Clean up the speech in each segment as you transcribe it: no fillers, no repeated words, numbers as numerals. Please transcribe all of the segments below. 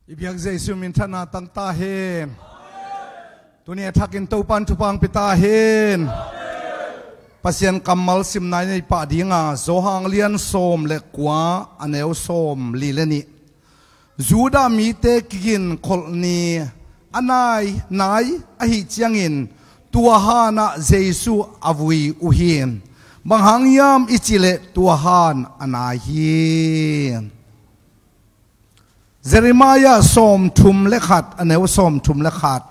Ibiyag Jesu mintana tang tahin. Tunia thakin topan tupang pitahin. Pasien kamal simnay na ipadinga zohang lian som lekwa aneu som lileni. Zuda mite kigin kolni anay nay ahi chiangin tuahana Jesu avui uhin. Manghangyam ichile tuahan anahin. Jeremiah som thum lekhat aneu som thum lekhat.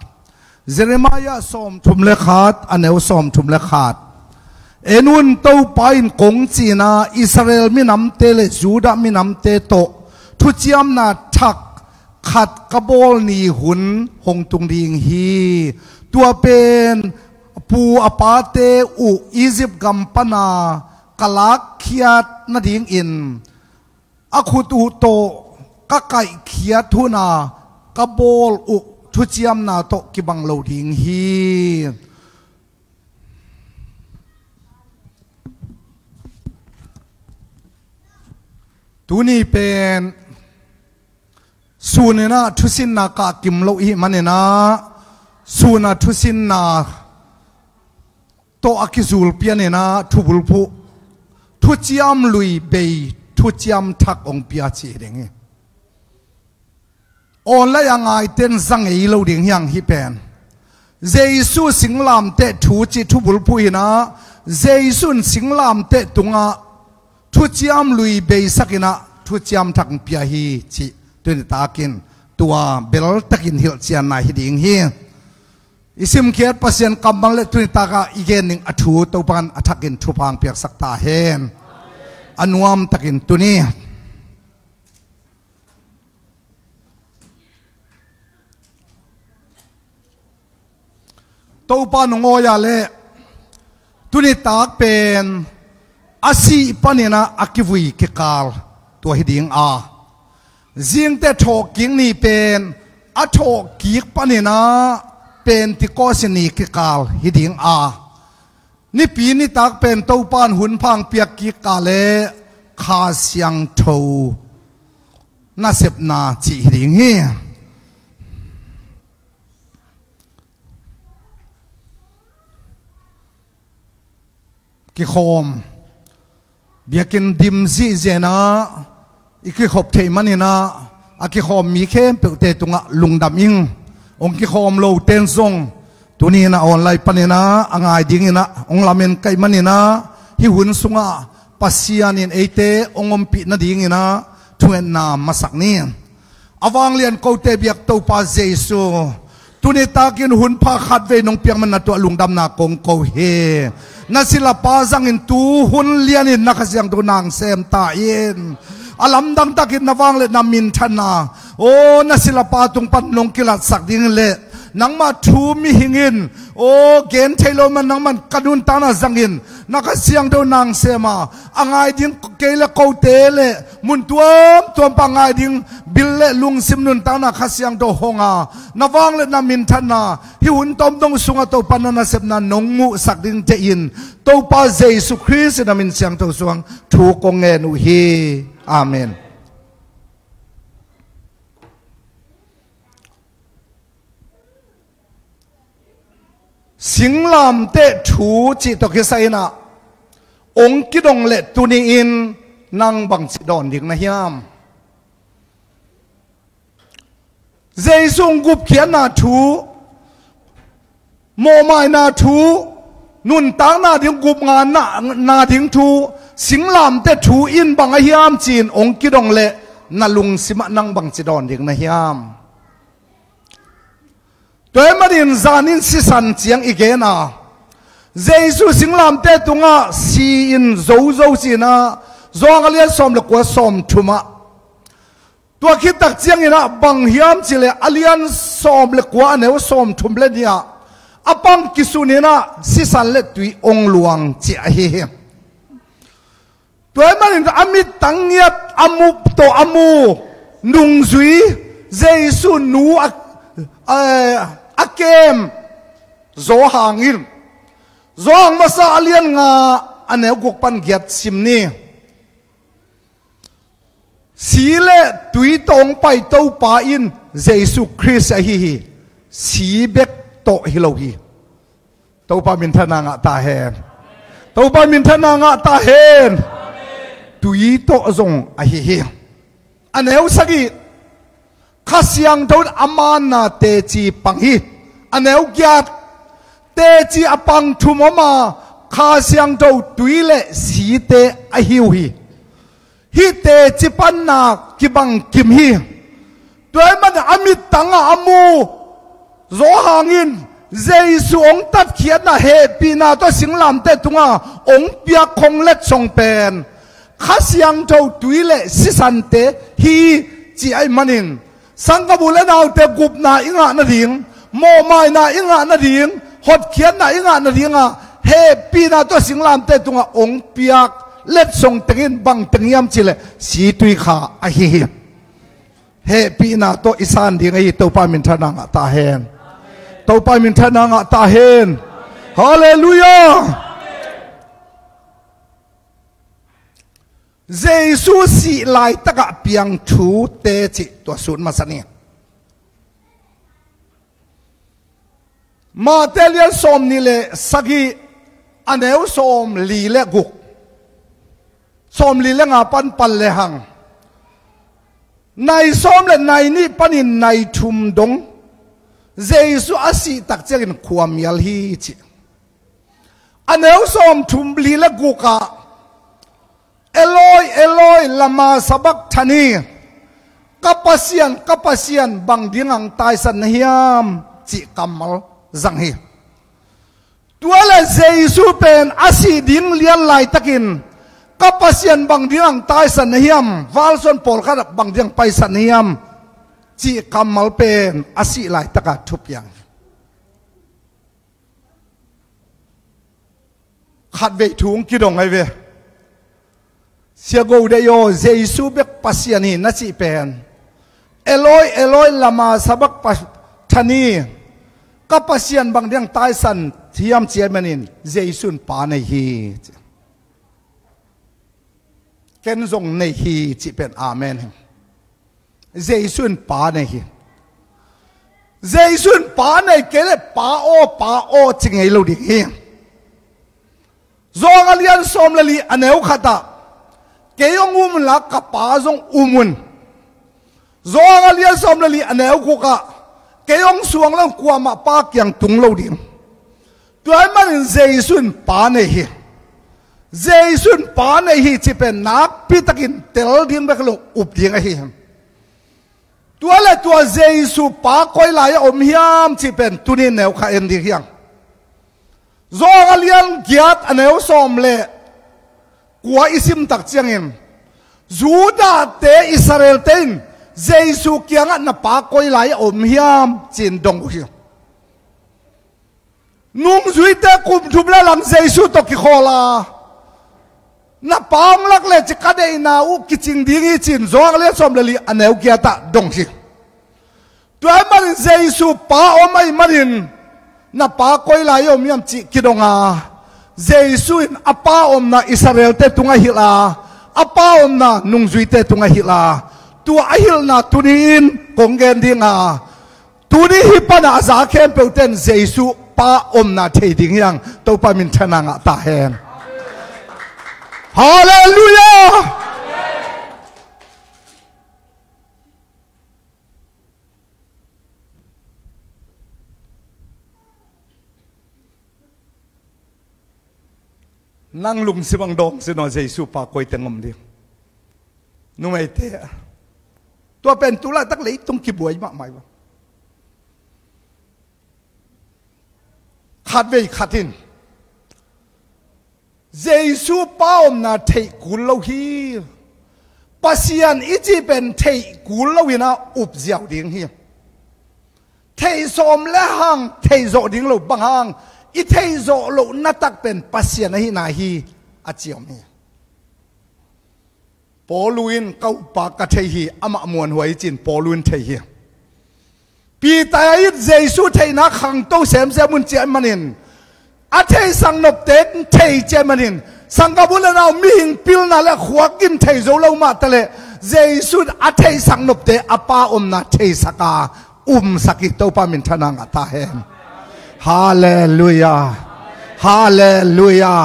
Jeremiah som thum lekhat aneu som thum lekhat. Enun tau pain kong china Israel minamte le Juda minamte to thu chiam na thak khat kabol ni hun hong tung ding hi tua pen pu apate u Egypt gampana kalak khiat na ding in akhut u to kakai khiat thuna kabol u thu chiam na to kibang lo ding hi Tuni pen sunena thusin na ka kimlo hi manena suna thusin na to akizul pianena thubulpu thuchiam lui bei thuchiam thak ong pia chi ding on la yangai ten sang ei lo ding hyang hi pen Jesu singlam te thu chi thubulpu ina Jesu singlam te tunga thu chiam lui bei sakina thu chiam thak pia hi chi tuni takin tua bel takin hil chian na hi ding hi isim khiat pasien kambang le tuni taka igen ning athu topan athakin thupang piak sakta hen anuam takin tuni topan ngoya le tuni tak pen asi panina akivui kekal tua hiding a zing te thok king ni pen a thok kik panina pen ti ko sini kekal hiding a ni pi ni tak pen to pan hun phang piak ki kale kha siang tho na sep na chi hiding hi ki khom biakin dimzi zena iki khop thei manina aki khom mi khem pe tunga lungdaming ong ki khom lo ten zong tuni na online panina angai dingina ong lamen kai manina hi hun sunga pasianin eite ongom pi na dingina thuen na masak ni awang lian ko te biak to pa Jesu tuni takin hun pha khat ve nong piang man na to lungdam na kong ko he na sila pazang in tu hun lianin nakasyang tu nang sem ta yin alam dang takit na wang le na min thana o na sila pa tung pan nong kilat sak ding le nang ma thu mi hingin o gen thailo man nang man kanun tana zangin nakasyang tu nang sema angai ding kele ko tele mun tuam pa ngai ding bille lung sim nun tana khasyang to honga na wang le na min thana hi hun tom dong sunga to panana sep na nong mu sak ding te in to pa Jesu Christ na min siang to suang thu ko nge nu hi amen singlam te thu chi to ke sai na ong ki dong le tuni in nang bang chi don ding na hiam Jesu gup khian na thu mo mai na thu nun tang na ding gup nga na ding thu singlam te thu in bang a hiam chin ong ki dong le na lung sima nang bang chi don ding na hiam toy marin zanin si san chiang igena Jesu singlam te tunga si in zo sina zong alian som le kwa som thuma tua khi tak chiang ina bang hiam chile alian som le kwa ne som thum le nia apang kisunina si san le tui ong luang chi a hi toy manin amit tangiat amu to amu nung zui Jesu nu akem zo hangin zo hang masa alian nga ane guk pan giat simni si le tui tong pai to pa in Giêsu Christ hi si bek to hilohi to pa min thana nga ta hen to pa min thana nga ta hen tui to zong a hi aneu sagi khasiang thon amana te chi pang hi aneu gyat te chi apang thumoma khasiang tho tui le si te a hiu hi te chi pan na ki bang kim hi toy man amit tanga amu zo hangin Giêsu ong tat khiat na he pi na to singlam te tunga ong pia khong let song pen khasiang tho tui le sisan te hi chi ai manin sangabule naw te gup na inga na ding mo mai na inga na ding hot khiat na inga na dinga he pi na to singlam te tunga ong piak let song tengin bang tengiam chile si tui kha a hi he pi na to isan ding ai to pa min thana nga ta hen to pa min thana nga ta hen hallelujah Giêsu si lai taka piang thu te chi to sun ma sani ma telian som ni le sagi aneu som li le guk som li le nga pan pal le hang nai som le nai ni panin nai thum dong Giêsu asi tak chengin khuam yal hi chi aneu som thum li le guka Eloi Eloi lama sabachthani kapasian bang dingang tai san hiam chi kamal zang hi tuala Giêsu pen asi ding lian lai takin kapasian bang dingang tai san hiam valson pol kha bang ding pai san hiam chi kamal pen asi lai taka thup yang khat ve thung ki dong ai ve Siago de yo Giêsu bek pasian hi na chi pen Eloi Eloi lama sabak thani kapasian bang ding tai san thiam chiamanin Giêsu pa nei hi ken zong nei hi chi pen amen Giêsu pa nei hi Giêsu pa nei kele pa o chingei lo ding hi zong alian som lali aneu khata kayong la kapa zong umun zong alian som lali aneu ko ka kayong suang lang kuama pa kyang tung lo ding tuai man Giêsu pa nei hi Giêsu pa nei hi chi pen nak pitakin tel ding bek lo up ding a hi tuala tua Giêsu pa koi lai om hiam chi pen tunin neu kha en ding hiang zong alian giat aneu som le kwa isim tak chiangin Juda te Israel ten Giêsu kianga na pa koi lai om hiam chin dong hi nung zui te kum thumla lang Giêsu to ki khola na pang lak le chikade na u kiching dingi chin zong le som le li aneu kiata dong hi tuai man Giêsu pa omai marin na pa koi lai om hiam chi kidonga Giêsu in apa om na Israel te tunga hila apa om na nungzui te tunga hila tua ahil na tunin kongen dinga tuni hipana za kem peuten Giêsu pa om na thei ding yang to pa min thana nga ta hen hallelujah nang lung sibang dong sino Giêsu pa koi tengom di numai te tua pen tula tak lei tung ki buai ma mai ba khat ve khatin Giêsu pa om na thei kul lo hi pasian iji pen thei kul lo ina up jiao ding hi thei som le hang thei zo ding lo bang hang I thei zo lo na tak pen pasian hi na hi a chiom ni poluin kau pa ka thei hi ama muan huai chin poluin thei hi pi ta it Giêsu thei na khang to sem se mun che manin a thei sang nop tek thei che manin sang ka bula na mi hing pil na la khuakin thei zo lo ma tale Jesus a thei sang nop te apa na thei saka sakit to pa min thana nga ta hen hallelujah hallelujah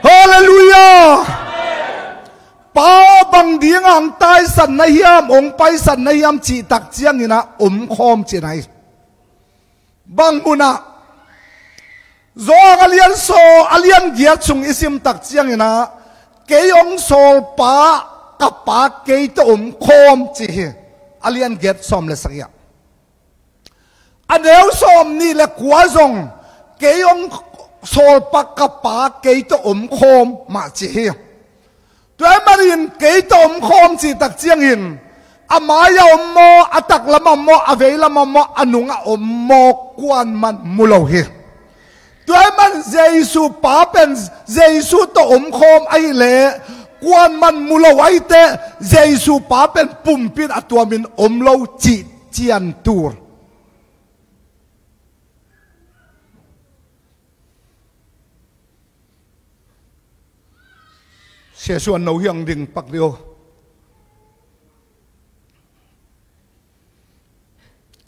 hallelujah pa bang ding ang tai san na hiam ong pai san na hiam chi tak chiang ina khom chi nai bang muna zo alian so alian gia chung isim tak chiang ina keong sol pa kapa ke to khom chi alian get som le sakya aneu som ni le kwa zong keong sol pa kapa ke to khom ma chiตัวมันเกยตอมคอมสิตักเจียงหินอามายาอมโมอตักละมโมอเวละมโมอนุงอมโมกวนมันมุโลหิตัวมันเจสุป้าเป็นเจสุตอมคอมไอเล่กวนมันมุโลไอเตเจสุป้าเป็นปุ่มปิดอตัวมินอมโลจิเจียนตูร์เสียส่วนเราเฮียงดิ่งปักเดียว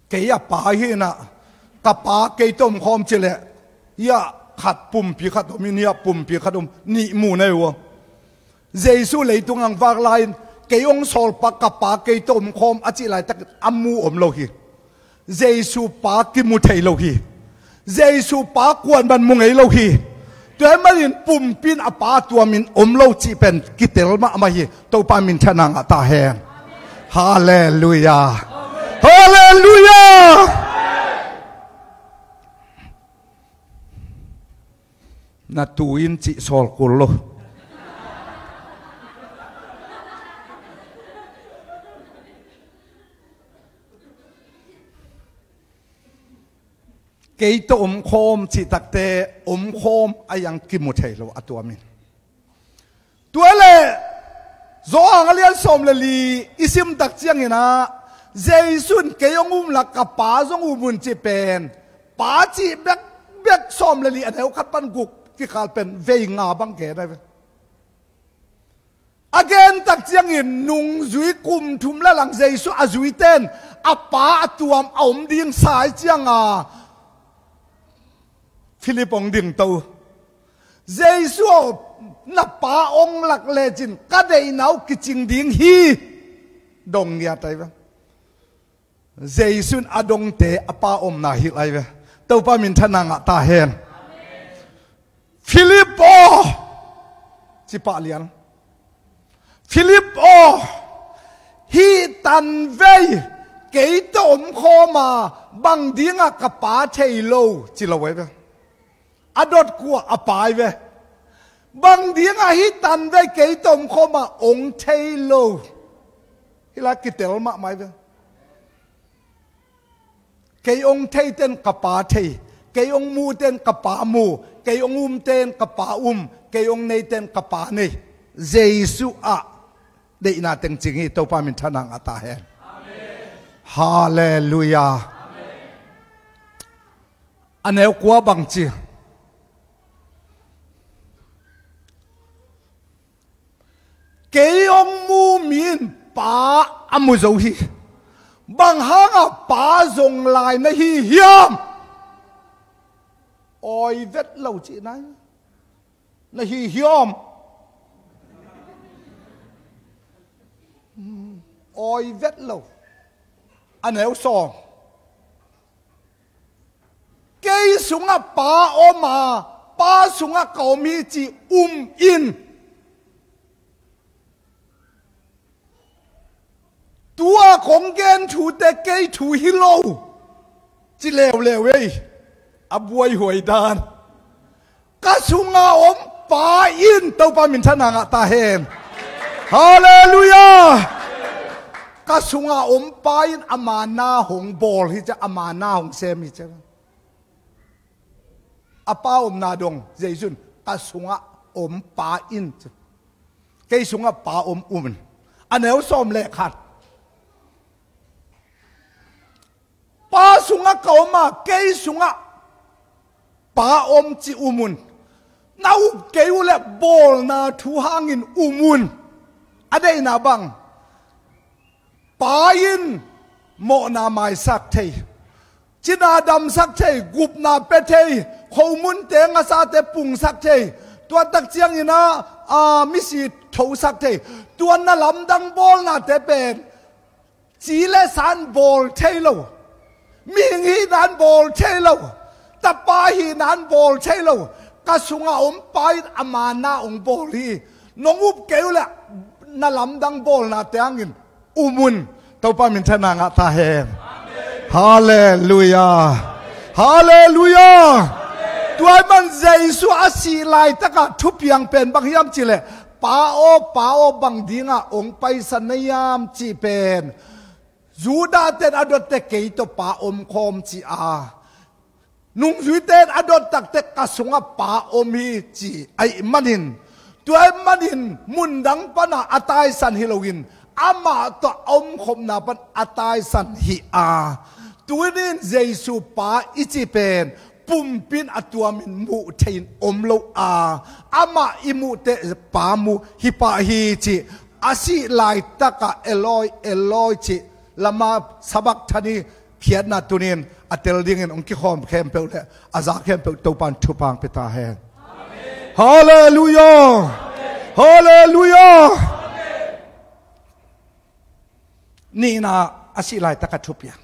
เกียป่าหินะกับป่าเกยต้มคอมเจเลยะขัดปุ่มปีขัดมิเนียปุ่มปีขัดนี่มูในวัวเจสุเลยตุงังฟากไลน์เกยองโซลปักกับป่าเกยต้มคอมอจิไลตักอามูอมโลหิเจสุป่ากิมุเทโลหิเจสุป่ากวนบันมุงไอโลหิตัวมันปุ่มปินอปาตัวมินอมโลจีเป็นกิเตลมาไม่ตัวปามินชนะตาแหงฮาเลลูยาฮาเลลูยานาตูอินจิโซลกุลโลเกยตอมโคมจิตักเตอมโคมอายังกิมุเทโลอตัวมินตัวเล่โซอังเลียนสมเลลีอิซิมตักเจียงนะเจสุนเกยงลักกับป้าจงบุญจีเป็นป้าจีเบกสมเลลีอันเดียวขัดปันกุกที่ขาดเป็นเวงาบังเกได้ไหมอาเกนตักเจียงนุงจุยกุมทุมและหลังเจสุอาจุยเต้นอาป้าตัวเอามดิ่งสายเจียงฟิลิปองดิ่งโตเจสุนับป้าองหลักเลจินก็ได้นาวกิจิงดิ่งฮีดงเนียใจไหมเจสุนอดงเตอป้าอมนาฮิไลเวตัวป้ามินทนังตาเฮนฟิลิปโอจิปาเลียนฟิลิปโอฮีตันเวเกยตอมโคมาบังดิ่งกับป้าเทโลจิลาเวเวอดดกัวอปายเวบางเดียงฮิตันเวเกยตมเข้ามาองเทโลฮิลากิเตลมาไม่เวเกยองเทเต้นกับป่าเทเกยองมูเต้นกับป่ามูเกยองเต้นกับป่าเกยองเนเต้นกับป่าเนเจสุอะได้นาเต็งจริงที่ตัวปามินทนังอัตาเฮฮาเลลูยาอันเอวกัวบังจีเกยองมูมินป้าอมุโจฮีบางหางป้าจงลายในฮีเฮียมออยเวทเหล่าจีนั้นในฮีเฮียมออยเวทเหล่าอันไหนสองเกยสุงป้าออกมาป้าสุงเก่ามีจีอินตัวของเกณฑ์ถูแต่เกยถูฮิโลจิเลวเลวเว้ยอบวยหวยดานกะสุงาอมปาอินตัวปามินทนังตาเฮนฮาเลลูยากะสุงาอมปาอินอามานาหงบอลที่จะอามานาหงเซมิจะอาป้าอมนาดงเจสุนกะสุงาอมปาอินเกยสุงาปาอมอุมนอันเนวซ้อมเลขัดป้าสุงะเก่ามาเกยสุงะป้าอมจิอุมุนนาอุเกยวเล็บบอลนาทูหางินอุมุนอะไรนาบัง ป้าอินโมนาไม่สักเทจินาดำสักเทกุบนาเป็ดเทเขามุนเตงอาซาเตปุ่งสักเทตัวตักเจียงอินะมิสิโถสักเทตัวน่าลำดังบอลน่าเตเป็นจีเลสันบอลเทโลมีหีนันบอลเทโลตาปาหีนันบอลเทโลกระสุงอาอมไปอามานาองบอลีน้องอุบเกลละน่าลำดังบอลน่าเตงินอุมุนตัวปามินทนางตาเฮมฮาเลลูยาฮาเลลูยาตัวมันเจสุอาศิไลตะกะทุบยังเป็นบางยามจิเลป้าโอบังดิงะองไปสันยามจีเป็นยูดาเตนอดเตเกยตป้าอมคอมจีอานุ่งยูเตนอดตักเตกะสุงะป้าอมีจีไอมันินตัวมันินมุนดังปนาอัตายสันฮิโลวินอามาตัวอมคมนาปันอัตายสันฮิอาตัวนี้เจสุป้าอิจิเป็นปุ่มปินอตัวมินมุเทนอมโลอามาอิมุเตปามุฮิปาฮีจิอาศิไลตะกะเอลอยจิลามาสบักทันีเขียนนาตุนินอัตเตลดิงนองคิคอมเข้มเปลเลอาซาเข้มเปลตัวปันทุปังเปตาเฮนฮาเลลูยาฮาเลลูยานี่นะอาศิไลตะกะทุบยัง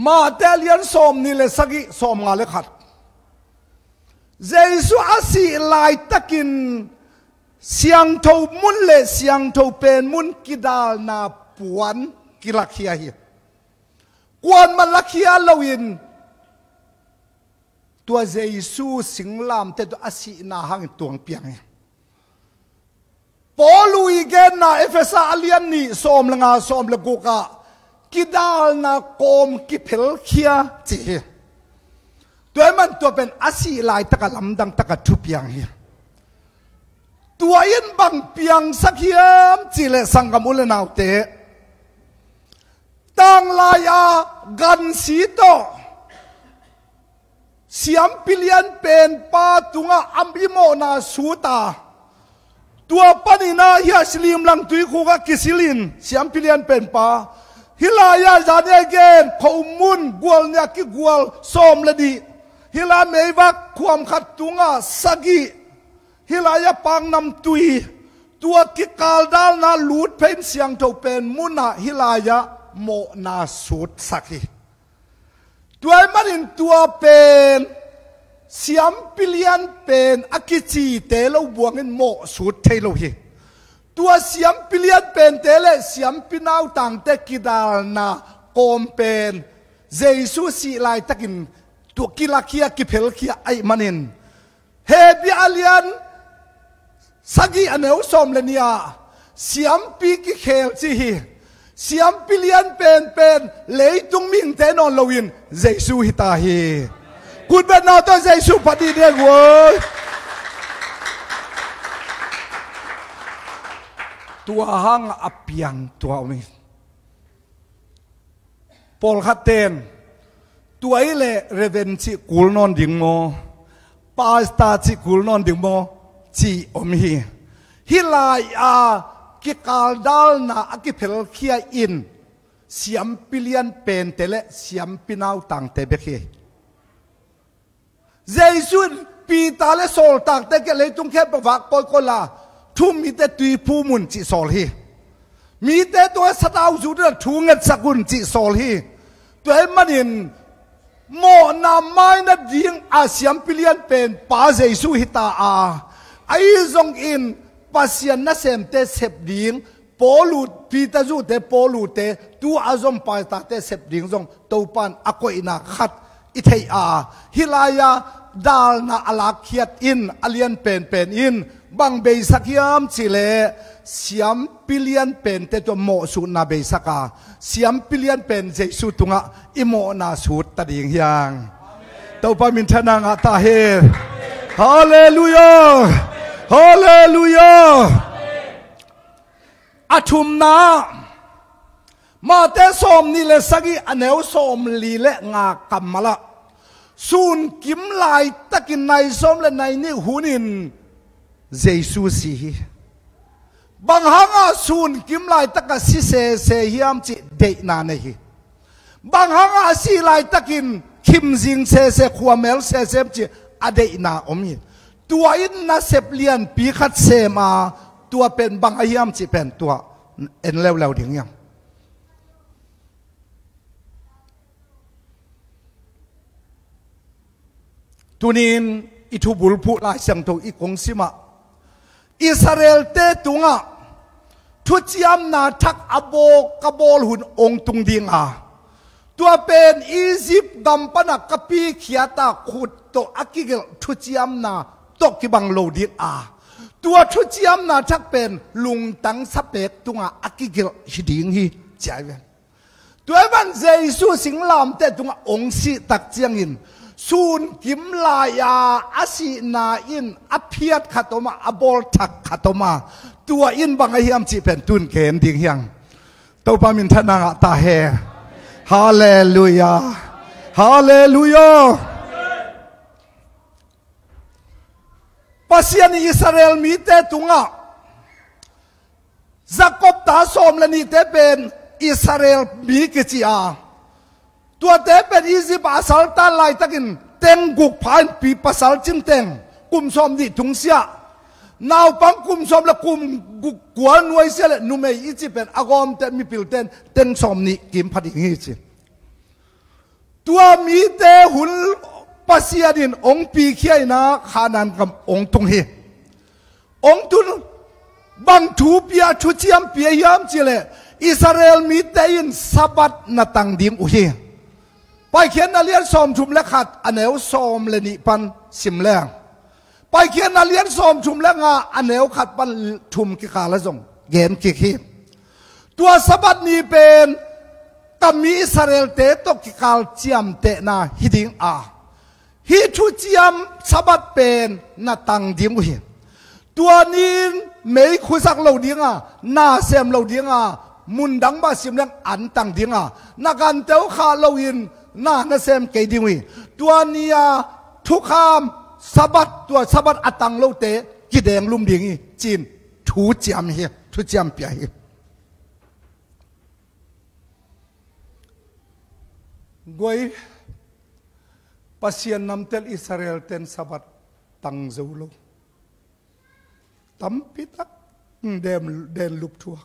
มาเตเลียนสมนี่เลยสักสมงาเลขัดเจสุอาศิไลตะกินเสียงทูมุนเลเสียงทูเป็นมุนกิดาลนาปวนกิลักเฮียฮีกวนมันลักเฮียลวินตัวเจสุสิงลามแต่ตัวอาศินาหังตัวเปียงปอลุยเกนนาเอเฟซาเลียนนี่สมละงาสมละกุกะกิดาลนาโกมกิเพลเคียจีตัวมันตัวเป็นอาศิไลตะกะลำดังตะกะทุบยังเฮียตัวยินบังเปียงสักเฮียมจีเลสังกมุลนาวเตตังลายากันสีโตเสียมปิเลียนเป็นปาตุงะอัมบิโมนาสูตาตัวปนินาเฮียสลิมลังตุยคูกะกิสิลินเสียมปิเลียนเป็นปาฮิลายาจานเอเกนเขามุนกวลเนี่ยกิกวลสอมละดีฮิลาเมย์วักความขัดตุงะสกีฮิลายาปังนำตุยตัวกิกาลดาลนาลูดเป็นเสียงเท่าเป็นมุนาฮิลายาโมนาสุดสักีตัวมันอินตัวเป็นเสียมปิเลียนเป็นอากิจีเตลบวงอินโมสุดเทโลฮีตัวเสียมปิเลียนเป็นเตเลเสียมปินาวต่างเตกิดาลนาโกมเป็นเจสุสีไลตะกินตัวกิลักเคียกิเพลเคียไอมันินเฮบิอาเลียนสักีอันเอวสมเลนียเสียมปีกิเคลจีฮีเสียมปิเลียนเป็นเลยตุงมิงเตนอนลวินเจสุฮิตาฮีกุดเป็นนาตัวเจสุปฏิเดกเวตัวหังอเปียงตัวนี้ปอลขัดเตนตัวไอเล่เรเวนชิกุลนอนดิ่งโมปาสตาชิกุลนอนดิ่งโมจีอมฮีฮิลายากิกาลดาลนาอกิเพลเคียอินเสียมปิเลียนเป็นเตเลเสียมปินาวต่างเตเบเคเจสุนปีตาเลโซลต่างเตเกเลยตุงแค่ประวักปอยคนละทุ่มมีแต่ตุยผู้มุนจิโซลฮีมีแต่ตัวสตาวจุดนั้นทุ่งเงินสกุลจิโซลฮีตัวมันเห็นโมนาไม่นัดยิงอาเซียมปิเลียนเป็นปาเจสุฮิตาอาไอซงอินปัสยันนัเซมเตเซบดิงปอลูปีตาจูเตปอลูเตตัวอาซอมปาตาเตเซบดิงซงตัวปันอโกอินาขัดอิเทอาฮิลายาดาลนาอลาเคียดอินอเลียนเป็นอินบางเบสักยามสิเลเสียมปิเลียนเป็นเตตัวโมสุนาเบสักาเสียมปิเลียนเป็นเจสุตุงะอิโมนาสุดตัดยิงยังตัวปามินทนางาตาเฮฮาเลลูยาฮาเลลูยาอาชุมนามาเตสอมนี่เลสักีอเนวสอมลีเลงากัมมาละซูนกิมไลตะกินในสอมและในนี่หูนินเจสุสีต บางหังอาสูนกิมไลตะกสิเสฮิมจิเดนาเนฮีบางหังอาสีไลตะกินคิมจิงเสขวาเมลเสจิอเดนาอมีตัวอินนาเซปเลียนปีขัดเสมาตัวเป็นบางฮิมจิเป็นตัวเอ็นเลวถึงยังตัวนี้อิทุบุลผู้ลายเสียงตัวอีกงสิมาอิสราเอลเตตุงะทุจยามนาทักอโบกบอลหุ่นองตุงดิงอาตัวเป็นอียิปต์กัมปนักกปีเขียตาขุดตัวอักกิเกลทุจยามนาตกกิบังโลดิงอาตัวทุจยามนาทักเป็นลุงตังสเปกตุงะอักกิเกลฮิดิงฮีใจเวนตัวมันเจสุสิงลามเตตุงะองสิตักเจียงอินสูนกิมลายาอาศินาอินอภิยัตขัตมาอบอลทักขัตมาตัวอินบางไอเฮียมจีเป็นตุนเกนดิ่งยังตัวปามินทนางตาเฮฮาเลลูยาฮาเลลูยาปัสยานีอิสราเอลมีเตตุงะจักรบตาสมเลนีเตเป็นอิสราเอลมีกิจอาตัวเตเป็นอียิปต์อาศัยตาลายตะกินเต็งกุกผ่านปีภาษาจิมเต็งกุมสมดิทุงเสียนาวปังกุมสมละกุมกุกวนไว้เสียเลยนุ่มอียิปต์เป็นอากอมเตมีปิลเต็นเต็งสมนี่กิมพัดอย่างนี้สิตัวมีเตหุนปัสยาดินองปีเขียนะขานันกับองตุงเฮองตุนบังทูเปียชุเชียมเปียยามจิเลอิสราเอลมีเตยินสับัดนาตังดิมอุเฮไปเขียนนาเลียนสอมชุมและขัดอันเอวสอมเลนิปันสิมแรงไปเขียนนาเลียนสอมชุมและงาอันเอวขัดปันชุมกิกาละจงเกณฑ์กิคีตัวสบัดนี้เป็นกามีอิสราเอลเตตกิกาลเจียมเตนาฮิดิงอาฮิชุเจียมสบัดเป็นนาตังดิมุฮิตัวนี้ไม่คุยสักเหล่าดิงอานาเซมเหล่าดิงอามุนดังบาสิมแรงอันตังดิงอานักการเต้าขาเหล่าอินน่าเซมเกดิวีตัวนี้ทุกคำสะบัดตัวสะบัดอัตังโลเตกิเดงลุ่มดิ่งจีนทูจามเฮทูจามเปียเฮกวยปัสยานนำเตลอิสราเอลเตนสะบัดตังเจ้าโลตั้มปิตักเดนลุบทัว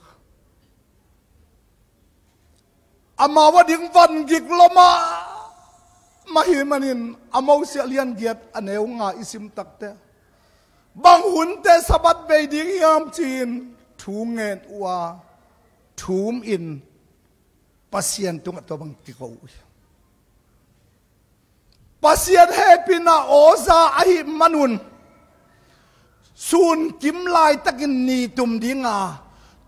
อามาว่าดิ่งวันกิกลมามาหิมันินอามาวเสียเลียนเกียรอันเอวงาอิสิมตักเตบางหุ่นเตสบัดเบดิ่งยามจีนทูเงินว่าทูมอินปัสยานตุงตัวบางกิกเอาปัสยานเฮปินาโอซาอหิมันุนซูนกิมลายตะกินนีตุมดิ่งา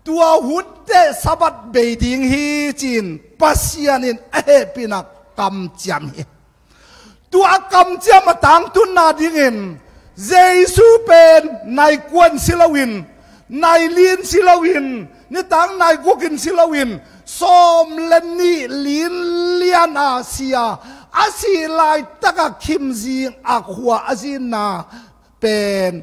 ตัวหุ่นเตสบัดเบดิ่งฮีจีนปัสยานินเฮปินักกำจำเฮตัวกำจำมาต่างตุนนาดิ่งเงินเจสูเป็นนายกวนศิลวินนายลีนศิลวินนี่ต่างนายกุกินศิลวินสมเลนีลีนเลียนอาเซียอาศิลายตะกะคิมซีอาขวาอาศินาเป็น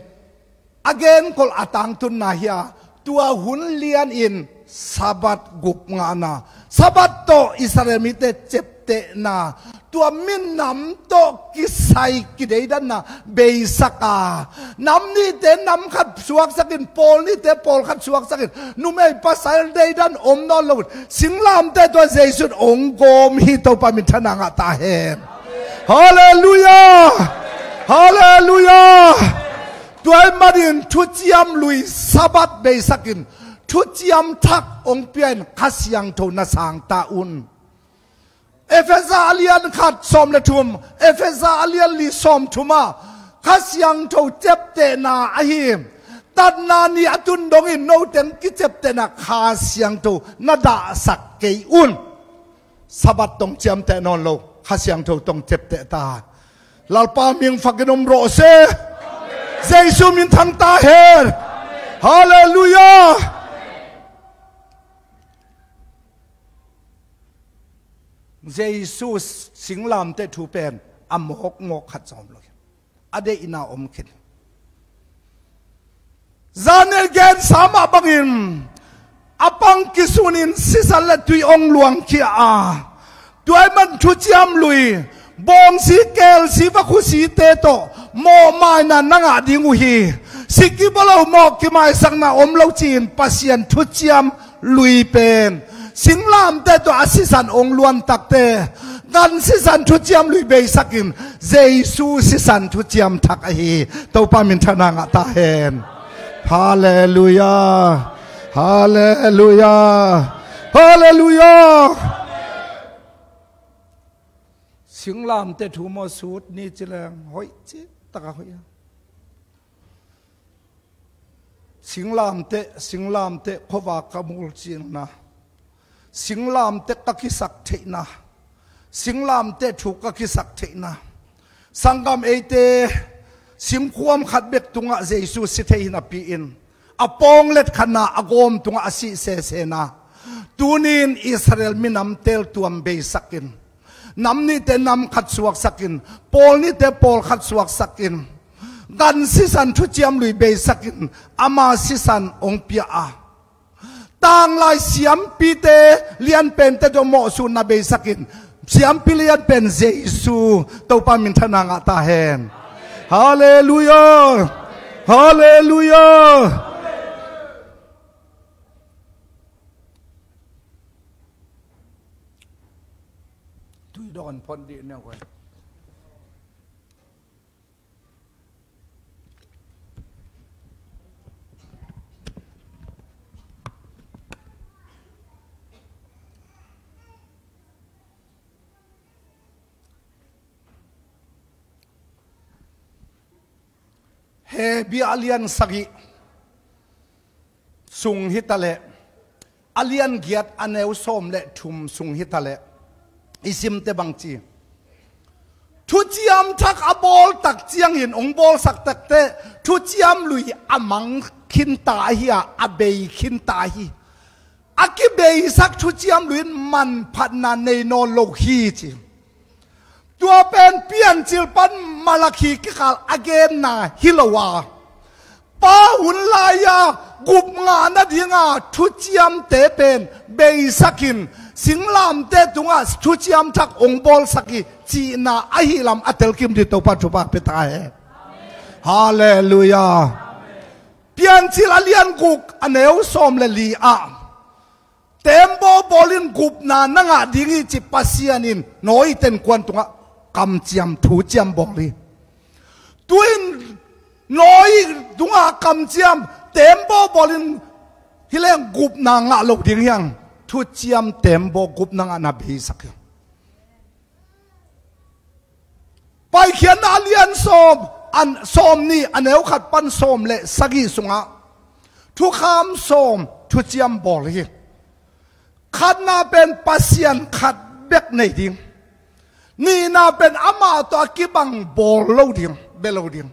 again kol atang tun na hiya tua hun lian in sabat gup nga na sabat to Israel mite chepte na tua min nam to kisai kideidan na beisaka nam ni te nam khat suak sakin pol ni te pol khat suak sakin numei pasal deidan om no lo singlam te to Jesus ong gom hi to pamitana nga ta hen hallelujah hallelujahตัวมาดินทุจยามลุยสะบัดเบสักินทุจยามทักองเปียนขัสยังโทนาสางตาอุนเอเฟซาเลียนขัดสมเลทุมเอเฟซาเลียนลิสมทุมาขัสยังโทเจ็บเตนาอหิมตัดนานีอตุนดงอินโนเตนกิเจ็บเตนาขัสยังโทนาดาสักเกยอุนสะบัดตรงเจียมเตนอนโลขัสยังโทตรงเจ็บเตตาลาปามิงฟักนมโรเซเจสุมินทังตาเฮรฮาเลลูยาเจสุสิงลามเตทูเป็นอมหกงกขัดสอมเลยอเดอินาอมขิน Zanel gen sama bangin apang kisunin sisalat tui ong luang kia tuai man thu chiam lui bong si kel si vaku si te to mo mai na nanga dingu hi siki balo mo ki mai sang na om lo chin pasien thu chiam lui pen singlam te to asisan ong luan takte gan sisan thu chiam lui be sakin jesu sisan thu chiam thak a hi to pa min thana nga ta hen hallelujah hallelujah hallelujah singlam te thu mo sut ni chilang hoi chi taka hoi singlam te khowa kamul chin na singlam te kakisak theina singlam te thu kakisak theina sangam eite simkhuam khat bek tunga jesu si theina pi in apong let khana agom tunga asi se na tunin Israel minam tel tuam be sakin nam ni te nam khat suak sakin pol ni te pol khat suak sakin gan sisan thu chiam lui be sakin ama sisan ong pia tang lai siam pi te lian pen te do mo su na be sakin siam pi lian pen jesu to pa min thana nga ta hen hallelujah hallelujah tui don pon di ne wan he bi alian sagi sung hitale alian giat aneu som le thum sung hitale isim te bangchi thu chiam thak abol tak chiang in ong bol sak tak te thu chiam lui amang khin ta hi abei khin ta hi aki bei sak thu chiam lui man phat na nei no lo hi chi tua pen pian chil pan malaki ki kal again na hilawa pa hun la ya gup nga na dinga thu chiam te pen bei sakin singlam te tunga thu chiam thak ong bol saki chi na ahilam atel kim di to pa thu pa peta he hallelujah pian chil alian guk aneu som le li tembo bolin gup na nanga dingi chi pasianin noi ten kwan tunga kam chiam thu chiam boli tuin noi tunga kam chiam tembo bolin hileng gup na nga lo ding yang thu chiam tembo gup na nga na bi sak pai khian alian som an som ni aneu khat pan som le sagi sunga thu kham som thu chiam boli khat na ben pasian khat bek nei ding ni na ben ama to akibang bol lo ding belo ding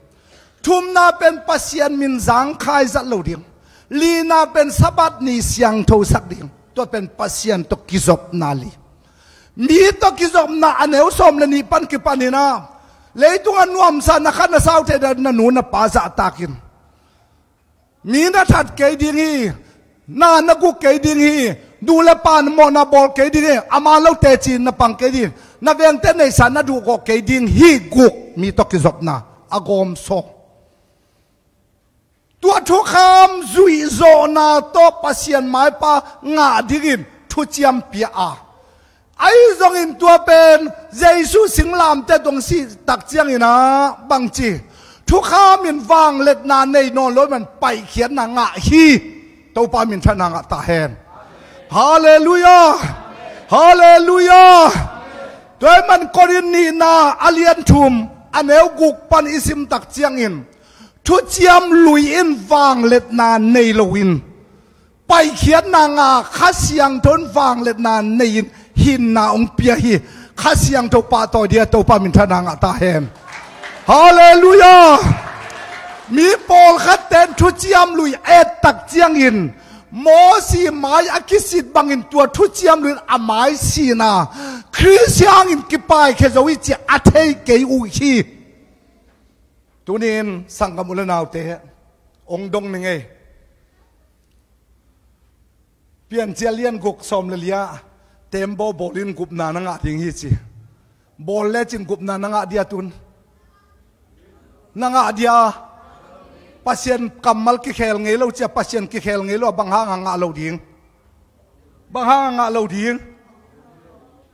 thum na ben pasian min zang khai zat lo ding li na ben sabat ni siang tho sak ding to ben pasian to kizop na li mi to kizop na aneu som le ni pan ki panina leitung anuam sa na khana sau te na nu na pa za takin mi na that ke ding hi na gu ke ding hi du le pan mo na bol ke ding ama lo te chin na pang ke ding na veng te nei san na du ko ke ding hi guk mi to ki zop na agom so tua thu kham zui zo na to pasien mai pa nga digin thu chiam pia ai zong in tua pen jesu singlam te dong si tak chiang ina bangchi thu kham in wang let na nei no lo man pai khian na nga hi to pa min thana nga ta hen hallelujah hallelujah toy man korin ni na alian thum aneu guk pan isim tak chiang in thu chiam lui in wang let na nei loin pai khian na nga khasiang thon wang let na nei hin na ong pia hi khasiang to pa to dia to pa min thana nga ta hen hallelujah mi pol khat ten thu chiam lui et tak chiang in mo si mai akisit bangin tua thu chiam lui amai si na khristiang in ki pai khe zowi chi athei ke u hi tunin sangam ulanaw te องดงนึงไงเปลี่ยนเจเลียนกุกสมเลเลียเต็มโบลินกุบนานังอาทิงฮิจิบอลเลจินกุบนานังอาเดียตุนนังอาเดียปัสยันกำมัลกิเคลเงลเราจะปัสยันกิเคลเงลบางห้างงาเราดิ้งบางห้างงาเราดิ้ง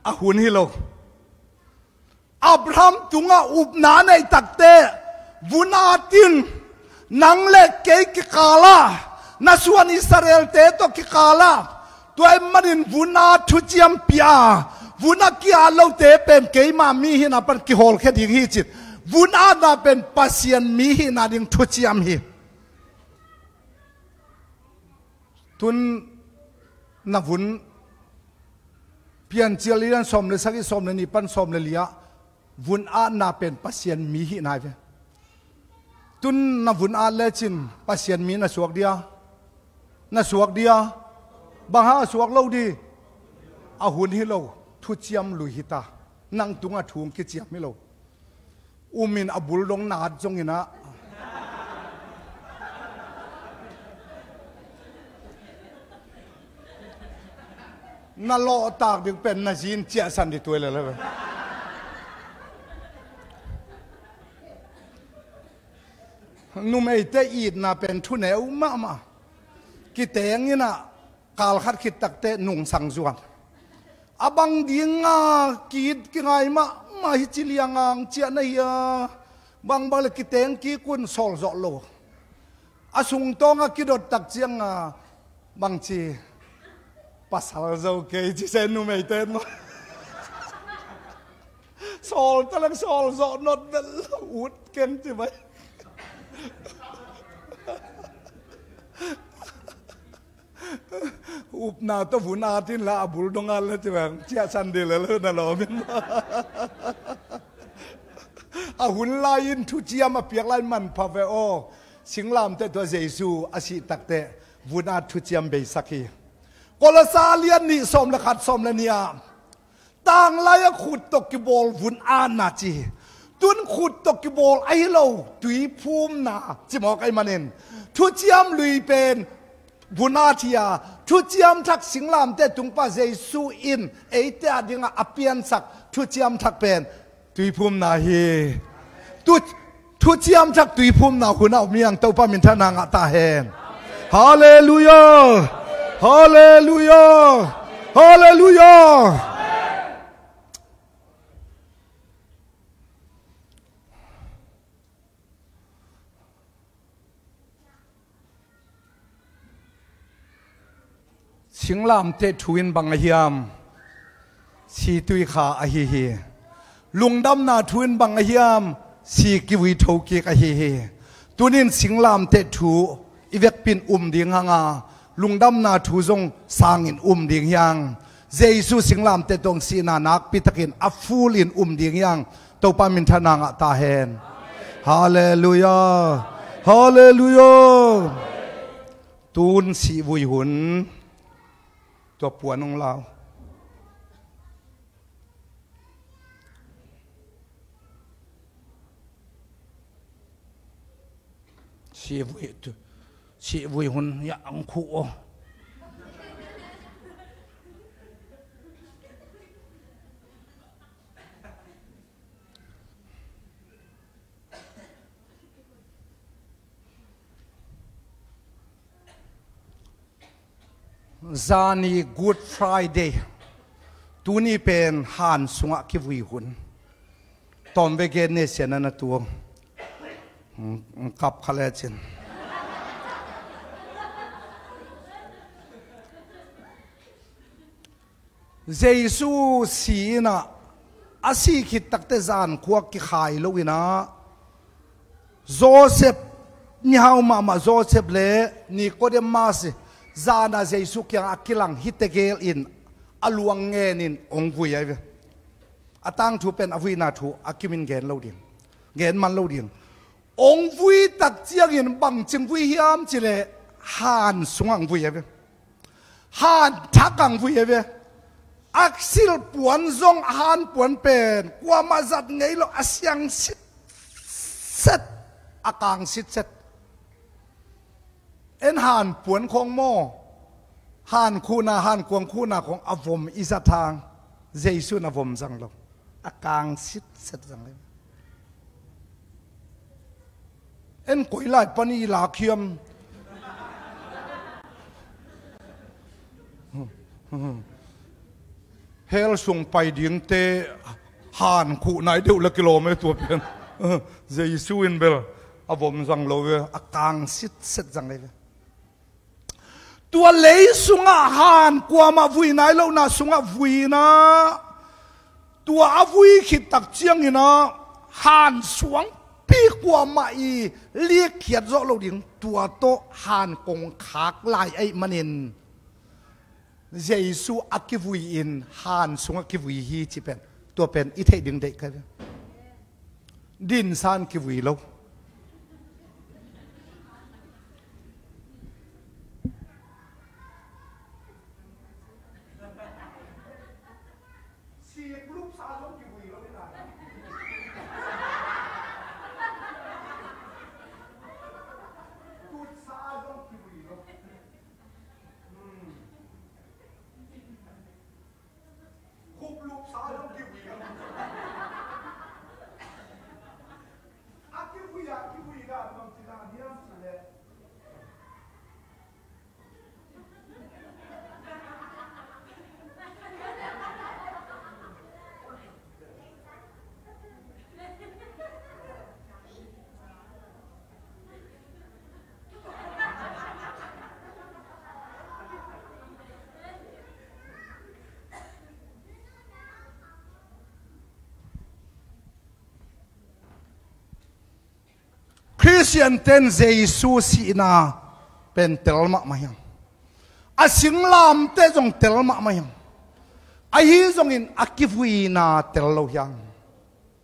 อาหุนฮิโลอับราฮัมจุงอาอุบนาในตักเตวุนาตินนังเล็กเกยกิกาลานาส่วนอิสราเอลเตโตกิกาลาตัวเอ็มมาดินวุนาทุจิมพิอาวุนากิอาเราเตเป็นเกยมามีหินาเป็นกิโฮลแค่ดิ้งฮิจิตวุนานาเป็นปัสยันมีหินาดิ้งทุจิมฮิตุนนาวุนเพียนเจริญสมเลยสักที่สมเลยนี่ปันสมเลยเลียวุนอานาเป็นปัสยันมีหินาเวตุนนาวุนอาเลจินปัสยันมีนาสวกเดียนาสวกเดียบางฮาสวกเราดีอาหุนฮิโลทุจิยมลุยฮิตานั่งตุงอาทุงกิจิยมฮิโลอุมินอบุลลงนาดจงอินะนาโลตากดึงเป็นนาจีนเจ้าสันติตัวเลยเลยนุ่มไอเตอีดนาเป็นทุนเอวมากิเตงนี่นะกาลขัดขิดตักเตนุ่งสังจวนอาบังดีงากีดกิไงมาฮิจิเลียงเจ้าในบางบางเลยกิเตงกีกุนโซลโซโลอาสุงตองกิดตักเจียงบางจีpasal jauh ke jadi nu meiten sol talang sol zo not bel ut ken coba upna to vunatin la abul dongal la coba cia sandel la na lo min ahun lain tu cia ma piak lain man paveo singlam te to jesu asi takte vunat tu ciam be sakiกอลซาเลียนนี่สมละขัดสมละเนี่ยต่างลายขุดตกกิบอลวุนอานาจีตุนขุดตกกิบอลไอเราตุยภูมินาจิมอกไอมันเองทุเจียมลุยเป็นวุนาทียทุเจียมทักสิงลามเตตุงป้าเจสูอินเอเตอดิงอเปียนสักทุเจียมทักเป็นตุยภูมินาเฮทุเจียมทักตุยภูมินาคุณเอาเมียงเต้าป้ามินทนางตาเฮนฮาเลลูยาฮาเลลูยาฮาเลลูยาสิงลามเตทวินบังเฮียมสีตุยขาอหิเฮลุงดำนาทวินบังเฮียมสีกิวิโทกิกอหิเฮตุนินสิงลามเตทูอีเวกปินดีงางาลุงดำนาทูจงสร้างอินดิ่งยังเจสุสิงลามเตตงสีนานักปิตกินอัฟูลินดิ่งยังตัวปามินทนางตาเฮนฮาเลลูยาฮาเลลูยาตูนสีวุยหุนตัวปวนของเราสีวุยหุนยังคู่จานีกูดฟรายเดย์ตัวนี้เป็นฮันสุงะคิวุยหุนตอนเวกเนเซียนนั่นตัวกับคาเลจินเจสุสีนะอาศัยคิดตักเตจานขวกกิขายลูกนะโจเซฟนี่ฮาวมาโจเซฟเล่นี่ก็เดมาสิจานาเจสุกยังอักลังฮิตเกลอินอลวงเงินินองคุยไอ้เว้อตั้งทูเป็นอวินาทูอากิมินเกนลูกดิงเกนมันลูกดิงองคุยตักเจียงินบังจิงคุยยามจิเลฮันสวงคุยไอ้เว้ฮันทักกังคุยไอ้เว้อักซิลปวนจงฮันปวนเป็นกว่ามาจัดไงloอาศัยสิเซตอากางสิเซต เอ็นหันปวนคงโมหันคูนาหันกวงคูนาของอวมอิสทางเจสุนอวมจังลงอากางสิทธิ์เสร็จจังเลยเอ็นกุยไล่ปนีลาเคียมเฮลส่งไปดิ่งเตหันคูไหนเดียวละกิโลเมตรตัวเพียงเจสุอินเบลอวมจังโลเวอากางสิทธิ์เสร็จจังเลยตัวเลยสุงอาหารกว่ามาวุยนายแล้วนะสุงอาวุยนะตัวอาวุยขิดตักเจียงนี่นะหานสวงปีกว่ามาอีเรียกเขียดเราดิ่งตัวโตหานกงขากลายไอ้มันเองเยซูอักวุยอินหานสุงอักวุยฮีจิเป็นตัวเป็นอิเทดึงเด็กกันดินซานกิวุยแล้วคริสเตียนเต็นเจซูสีนาเป็นเตลมาไม่ยังอาสิงลามเตจงเตลมาไม่ยังไอ้ฮีจงอินอากิฟุยนาเตลโลยัง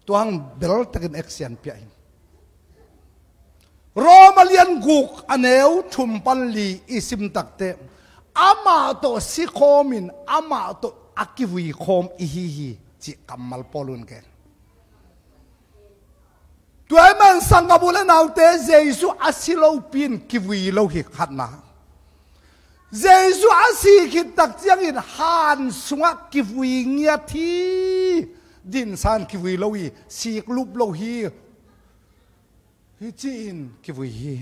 ตัวหังเบลตะกินเอ็กเซียนเปียงโรมาเลียนกุกอันเอวทุมปันลีอิสิมตักเตอามาโตสิโคมินอามาโตอากิฟุยโคมอิฮีฮีจิกัมมัลปอลุนเกนตัวมันสังกับุลนาวเตเจสุอาศิโลปินกิวิโลหิขัดนะเจสุอาศิคิดตักเจียงอินฮันสวะกิวิเงียทีดินซานกิวิโลฮีสีกลุบโลฮีฮิจินกิวิฮี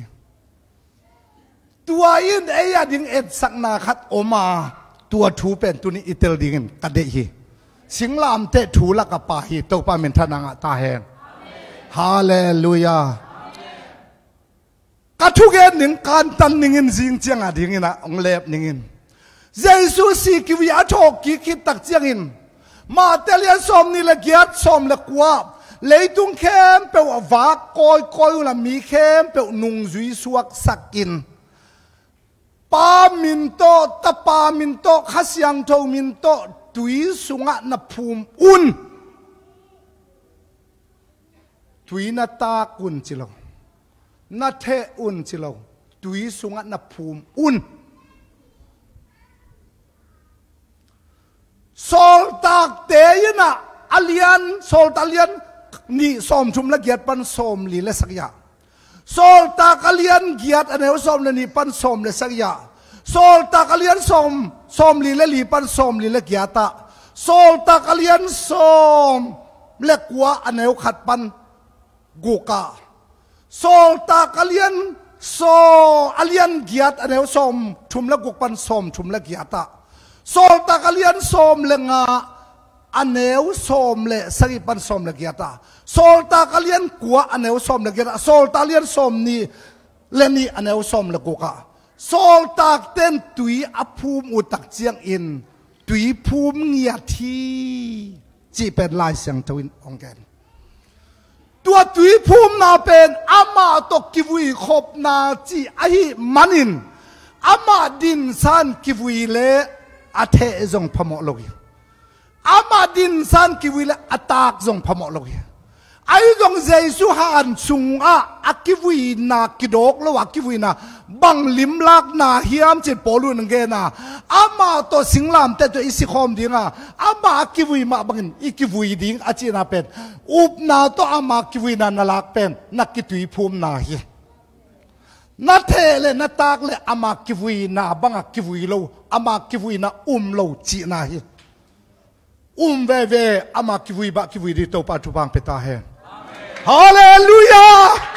ตัวอินเอียดิงเอ็ดสักนาขัดโอมาตัวทูเป็นตัวนี้อิตาลีกันกระเดฮีสิงลามเตทูละกับปาฮีตัวปาเมนทนางตาแหงฮาเลลูยากระทุกเอ็นหนึ่งการตันหนึ่งจริงจังอะดิ่งนะองเล็บหนึ่งเยซูสีกิวิอาโชกิคิดตักเจียงมาเตลียนสมนี่ละเกียรสมละกว่าเลยตุงเข้มเปววากคอยละมีเข้มเปวนุงจุยสวกสักกินปามินโตตะปามินโตขัสยังโทมินโตตุยสุงะนภูมิอุนตุยนาตากุนจิโลนาเทอุนจิโลตุยสุงะนภูมิอุนโซลตากเตยนะอเลียนโซลตาเลียนนี่สมชุมละเกียรปันสมลีเลสักยาโซลตากเลียนเกียรอันเอวสมละนี่ปันสมเลสักยาโซลตากเลียนสมลีเลลีปันสมลีเลเกียรตาโซลตากเลียนสมเลกัวอันเอวขัดปันกูกาโซลตากเลียนโซอเลียนเกียรอันเอวสมชุมละกุกปันสมชุมละเกียรตาโซลตากเลียนสมเลงาอันเอวสมเลสักปันสมละเกียรตาโซลตากเลียนกัวอันเอวสมละเกียรตาโซลตาเลียนสมนี่เลนี่อันเอวสมละกุกาโซลตากเต้นตุยอภูมิอุตักเจียงอินตุยภูมิเงียทีจีเป็นลายเสียงทวินองแกนตัวตุยภูมินาเป็นอามาตกกิวุยขบนาจีไอมันินอามาดินสันกิวุยเลอาเทจงพมโลกีอามาดินสันกิวุยเลอาตากจงพมโลกีไอจงเจสุฮันสุงอากิวุยนากิดอกแล้วว่ากิวุยนาบังลิมลักนาเฮียมจิตปอลุนเกนาอามาตัวสิงลามแต่ตัวอิสิคอมดิงอามากิวุยมาบังอีกิวุยดิงอาจีนาเป็นอุบนาตัวอามากิวุยนานาลักเป็นนักกิตุยภูมินาเฮี na the le na tak le ama kivui na banga kivui lo ama kivui na lo chi na hi ve ve ama kivui ba kivui ri to pa tu bang peta he hallelujah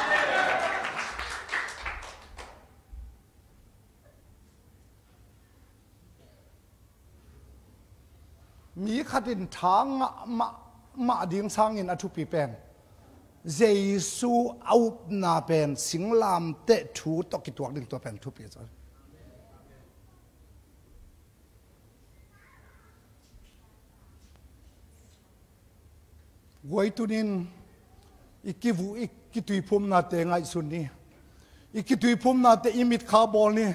มีขัดินทางมาดิ่งสร้างอินอธุปีเป็นเยซูเอาหน้าเป็นสิงลามเตะถูตกิตัวดึงตัวเป็นทุปีจ้ะวัยตุนินอีกกิวอีกกิตุยพุ่มนาเตงไงสุนนี่อีกกิตุยพุ่มนาเตอิมิดคาร์บอลนี่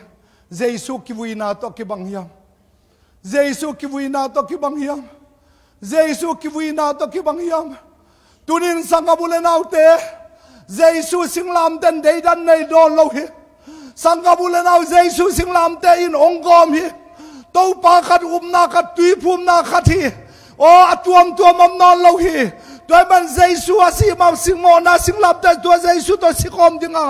เยซูกิวุยนาตกิบังเฮียมเยซูกิวุยนาตกิบังเฮียมเยซูกิวุยนาตกิบังเฮียมตุนินสังกบุเลนเอาเตเยซูสิงลามเต้นเดดันในโดนเราฮิสังกบุเลนเอาเยซูสิงลามเตอินองกอมฮิตัวปาขัดนาขัดตุยพุ่มนาขัดฮีโอ้ตัวมัมนอนเราฮีตัวมันเยซูอาศิมาสิงโมนาสิงลามเตตัวเยซูตัวสิคอมดิ่งอ่ะ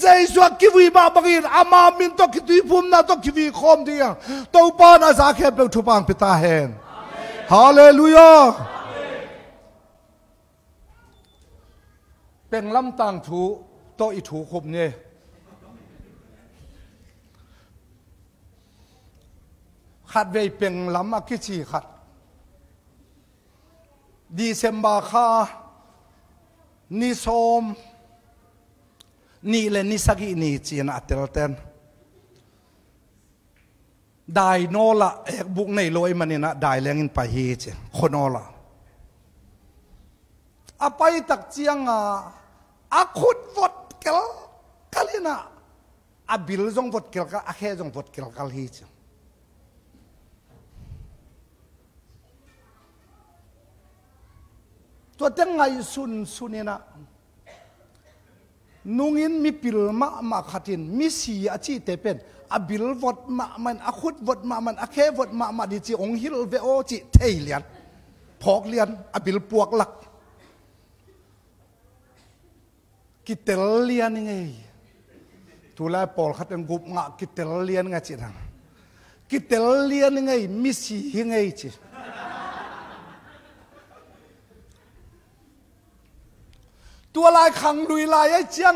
เยซูกิวิมาบังอินอามามินตัวกิตุยพุ่มนาตัวกิวิคอมดิ่งอ่ะตัวปานาซาเคเปลทุบังปิตาเฮนฮาเลลูยาเป็นลำต่างถูโตอีถูคุมเนี่ยขัดเวเป็นลำมาคิดชีขัดดีเซมบาคานิสอมนี่เลนิสกินี่จีนอัตเตลเตนได้โนละเอกบุกในลอยมันนี่นะได้เลี้ยงอินไปฮีเจคนโนละอาไปตักเจียงอาขุดวดเกลกัลินะอาบิลจงวดเกลกัอาแค่จงวดเกลกัลฮีเจตัวเต็งไงสุนนี่นะนุ่งินมีปิลมาขัดินมีสีอาชีเตเป็นอาบิลวดมามันอาขุดวดมามันอาแค่วดมาดิจิองฮิลเวโอจิเทเลียนพอกเลียนอาบิลปวกหลักกิเตลเลียนยังไงทุลาปอลขัดกุบงะกิเตลเลียนไงจีนังกิเตลเลียนยังไงมิสียังไงจีตัวลายขังลุยลายไอ้เจียง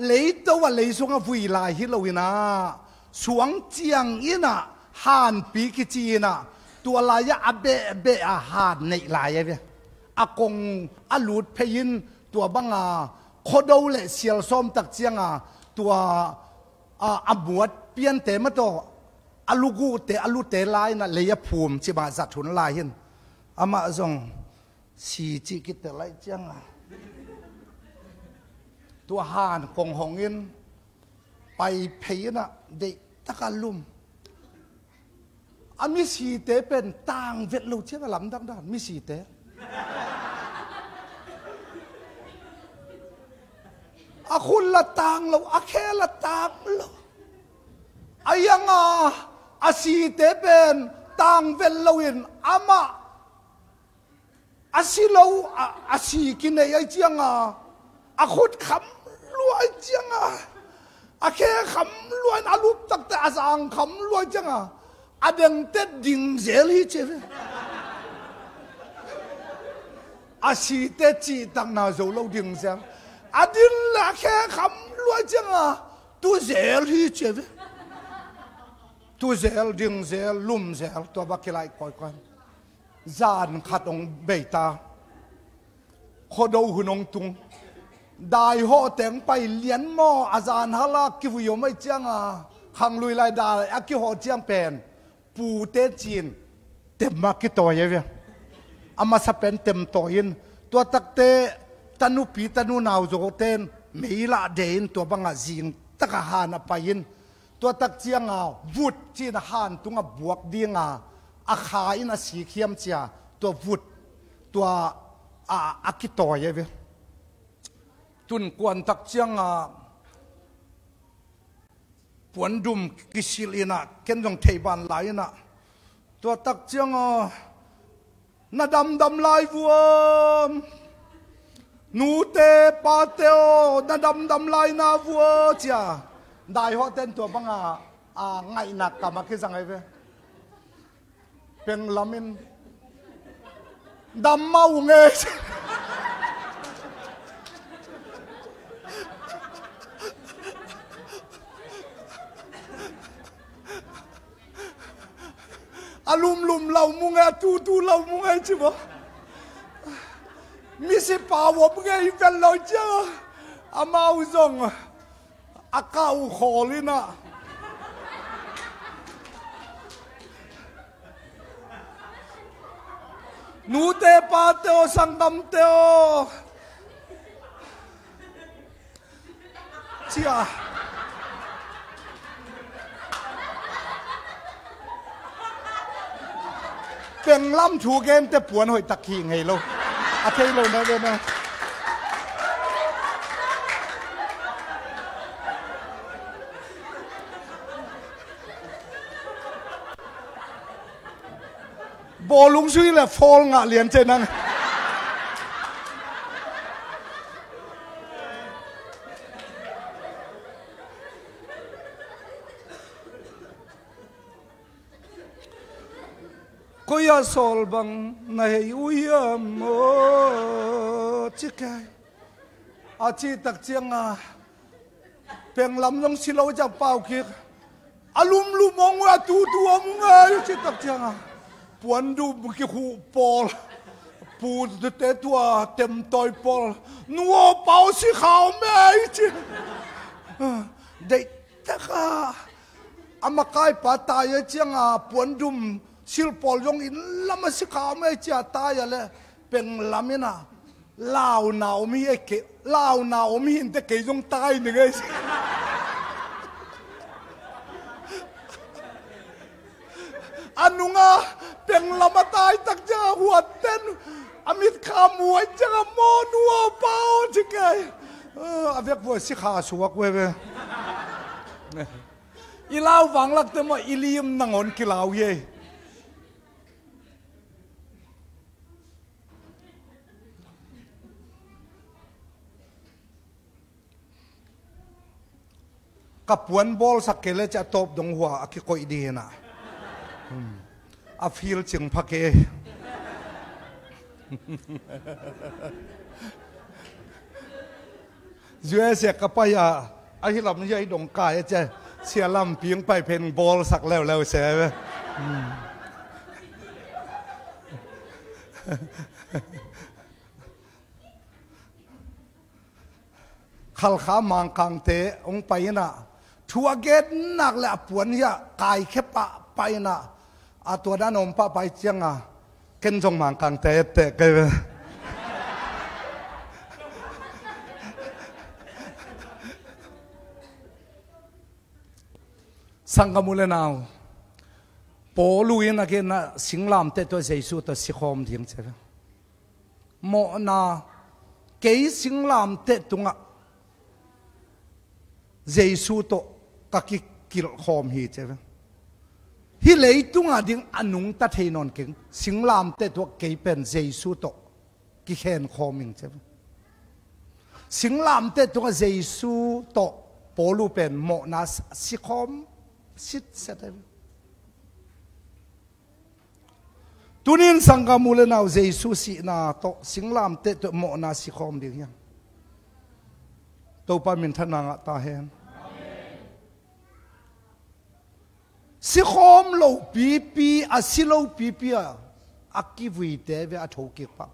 เลยตัวเลยส่งฟุยลายฮิโลวินาสวงเจียงอินะฮันปีกิจีนะตัวลายอเบอาหารในลายเว้ยอากงอลูดเพยินตัวบังโคดเอาเลยเสียลส้มตักเจียงตัวอบวดเปลี่ยนเตมตัวอลูกูเตอลูเตลายนะเลยภูมิจิมาจัดทุนลายหินอามาจงสีจิกิเตลายเจียงตัวหานกงหงอินไปเพยนะเด็กตะการลุมมิสีเตเป็นต่างเวทเราเชื่อลำดังด้านมิสีเตคุณละต่างเราแค่ละต่างเรายังสีเตเป็นต่างเวทเราอินมาสีเราสีกินไอ้เจียงคุณคำรวยเจียงแค่คำรวยอาลูกตักแต่อาสังคำรวยเจียงเดิงเต็ดดิ่งเจลีเจฟสีเตจีตั้งนาโจเราดิ่งเสียงดิ่งละแค่คำรวยเจียงตัวเจลีเจฟตัวเจลดิ่งเจลลุ่มเจลตัวบักกิไลก่อยกันจานขัดองเบตาโคดูหุนองตุงได้ห่อแต่งไปเลี้ยนหม้ออาจารย์ฮาลากิวโยไม่เจียงขังลุยลายดาอากิห่อเจียงเป็นปูเตจีนเต็มมากิตัวเยอะอามาสเป็นเต็มตัวยินตัวตักเตตันุปีตันุนาวโจเตนไม่ละเดินตัวบังอาจินตักหานไปยินตัวตักเจียงวุดจีนหานตุงบวกดีงอาขาอินสีเขียมเจียตัววุดตัวอากิตัวเยอะตุนกวนตักเจียงปวนดุมกิสิลินะเก็นจงเทบันไหลนะตัวตักเจียงนาดำลายวัวนูเตปาเตโอนาดำลายนาวัวจ้า đại họ tên tua băng ngày nạc cả mà cái rằng ấy về bên lamin đam mau nghe lum lau mu nghe tu lau mu nghe chứ bộ mi se pa wo nghe vel lo chứ mau zong cao khổ lên à nu te pa teo sang dam teo chiaเป็นล้ำชูเกมแต่ปวนหอยตะขี้ไงเราอาเทเราได้เลยนะบอลุงช่วยเลยฟอลงะเลียนเจนังก็ยาสอลบังในอุยามโอจิกายอาชีตักเจียงเป็นลำลงสิเราจะเป่าเคียลุมมองว่าตัวมึงอาชีตักเจียงปวนดูมึงกี่หูปอลปูเตะตัวเต็มต่อยปอลนัวเป่าสีขาวแม่จีเด็กตะก้าอามาไกปาตายเจียงปวนดุมสิลปอลยงอินลำมาสิขาวไม่เจียตายเลยเป็นลำนี่นะลาวหนาวมีไอ้เกลาวหนาวมีเห็นแต่เกยงตายหนึ่งไอ้อันนุ่งเป็นลำมาตายตักเจ้าหัวเต้นอมิตรขามวยเจ้าโมนัวเป้าจิกไงอาเวกบัวสิขาสวกเว้ยอีลาวฝังหลักแต่ว่าอีลีมนังอนกิลาวเย่กับปวนบอลสักเกลจะตบดงหัวอากิโกยดีนะอาฟิลจึงพักเกเยอะเสียกับไปไอ้ที่เราไม่ใช่ดงกายเจ้เสียลำเพียงไปเพนบอลสักแล้วเสียไปขัลขามังคังเตะองไปนะทัวเกตนักแหละปวนเฮียกายแค่ปะไปนะตัวด้านอมปะไปเจียงเกินจงมังคังเตะเตะกันสังกมุเลนาวปอลุยนักนะสิงลามเตะตัวเจสุตัวสิคอมทิ้งเจ้าโมนาเกยสิงลามเตะตุงเจสุตัวกักกิลคอมฮีเจ้าฮิเลยตุงดิ่งอนุงตัดให้นอนเก่งสิงลามเตะตัวเกยเป็นเจสุตัวกิเคนคอมิงเจ้าสิงลามเตะตัวเจสุตัวปอลุเป็นโมนาสิคอมสิทธิ์เสด็จตุนินสังกามูเลนาวเจสุสีนาโตสิงลามเตะตัวโมนาสิคอมเดียงตัวปามินทนังตาเห็นสิคอมโลปีอาศิโลปีอากิวิเตเวอาทูกิปะ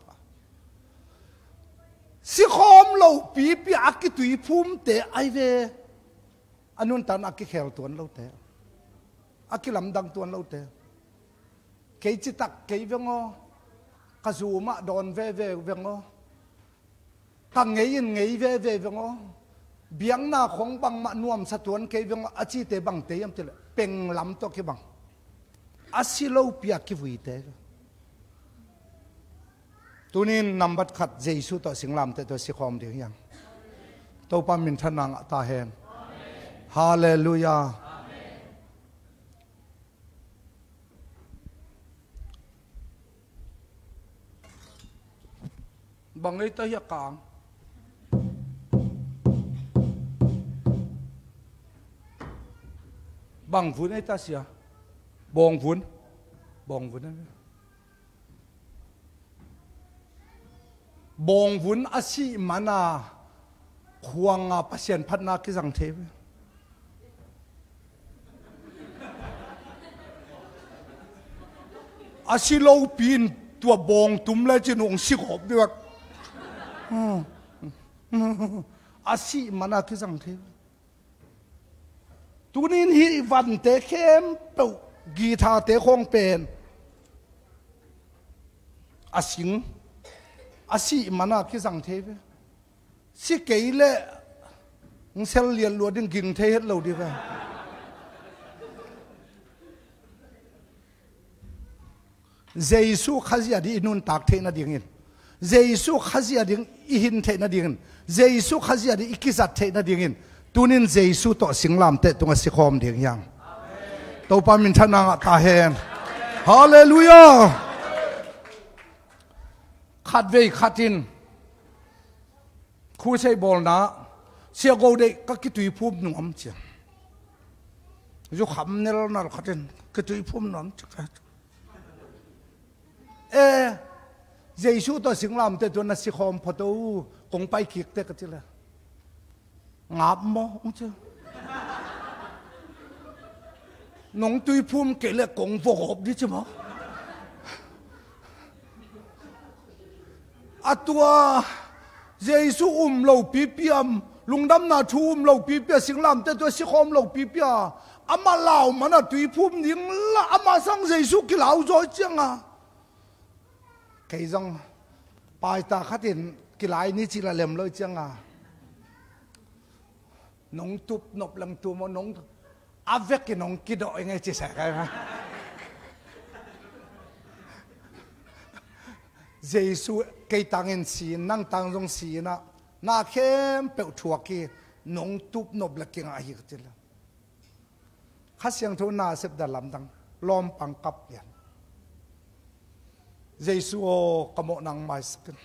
สิคอมโลปีอากิตุยพุ่มเตไอเวอันนู้นตันอากิเคลตัวเราเตอากิลำดังตัวเราเตเกจิตักเกยเวงอกระซูมาดอนเวเวงอกังเงียนเงียเวงอเบียงหน้าของบังมานวมสะตวนเกยเวงอาชีเตบังเตยมเตลเป็นลำตัวเกบังอาศิโลปีอากิวิเตตัวนี้นำบัตรขัดเจสุต่อสิงลำเตตัวสิคอมเดียงยังตัวปามินทนังตาเห็นฮาเลลูยาบังไอ้ตะยะกาง bằng vốn ấy ta xia bong vốn đấy bong vốn asi mana khuang pasien phát na cái răng thế asi lâu pin tua bong tum lại trên ông xích hộp được asi mana cái răng thế tu nín hi văn tế khem tàu guitar tế khong pen asing asi mana cái răng thế si cái lệ ông sel liền luôn đến kinh thế hết lâu đi về Giêsu khazia đi nun tak thế na điên Giêsu khazia đi ihin thế na điên Giêsu khazia đi ikizat thế na điên tunin Giêsu to sing lam te tunga si khom điên yang tàu pa min thana ta hen hallelujah khát về khatin khu xây bol na sia go de các cái tùy phum nuam chi jo kham nel na khatin cái tùy phum nuam chi Giêsu to sing lam te to na si khom photo kong pai khik te ka chi la ngap mo chứ nong tùy phum kể là kong vô hộp đi chứ mà tua Giêsu lâu pipiam lung đam na thu lâu pipia sing lam te to si khom lâu pipia ama lao mà na tùy phum ning la ama sang Giêsu ki lao rồi chăng à cái dòng bài ta khát tiền cái lái ní chỉ là làm lơi chăng à nông tụp nộp lần tụp mà nông áp vét cái nông kia đội ngay chia sẻ cái mà Giêsu cây tăng en xì năng tăng dòng xì na khem bẹo chua kia nông tụp nộp là kia ngay cái là khát xiang thô na xếp đã làm tăng lom bằng cặp liền Giêsu kamo nang mai skin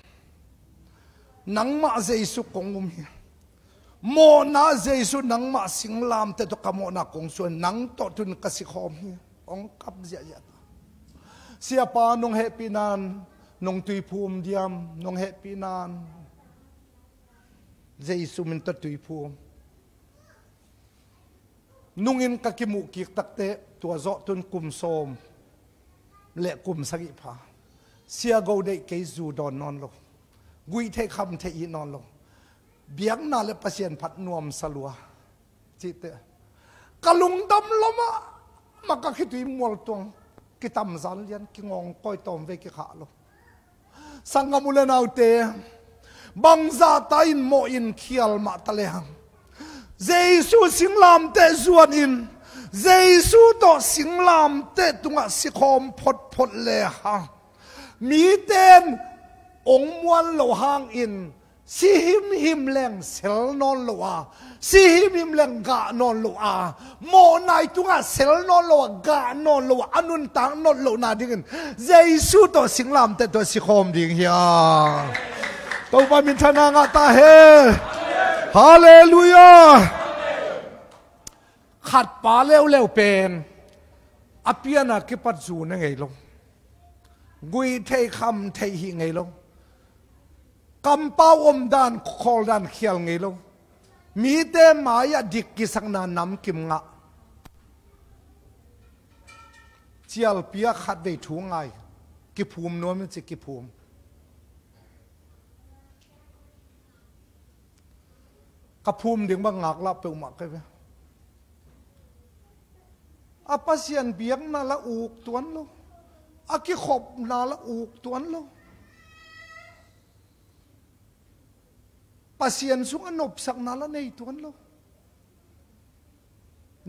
nang ma Giêsu kongum hi mo na Giêsu nang ma singlam te to kamo na kong suan nang to tun kasi khom hi ong kap zia ya sia pa nong happy nan nong tui phum diam nong happy nan Giêsu min ta tui phum nungin kakimu kik takte tua zo tun kum som le kum sagi pha sia go de ke zu don non lo gui the kham the i non lo biang na le pasien phat nuam salua chi te kalung dam loma ma ka khitui mol tong ki tam zan lian ki ngong koi tom ve ki kha lo sangamule nau te bangza ta in mo in khial ma ta le hang Giêsu singlam te zuan in Giêsu to singlam te tunga sikhom phot le ha mi ten ong muan lo hang in si him leng sel non lo a si him leng ga non lo a mo nai tunga sel non lo ga non lo anun tang non lo na ding Giêsu to singlam te to si khom ding ya to ba min thana nga ta he hallelujah khat pa leo pen apiana ki pat zu na ngai lo gui thei kham thei hi ngay lo kam pao dan khol dan khial ngay lo mi te maya dik ki sang na nam kim nga chial pia khat ve thu ngai ki phum no mi chi ki phum ka phum ding ba ngak la pe ma ke apasian biang na la uk tuan lo aki khop na la uk tuan lo pasien sung anop sak na la nei tuan lo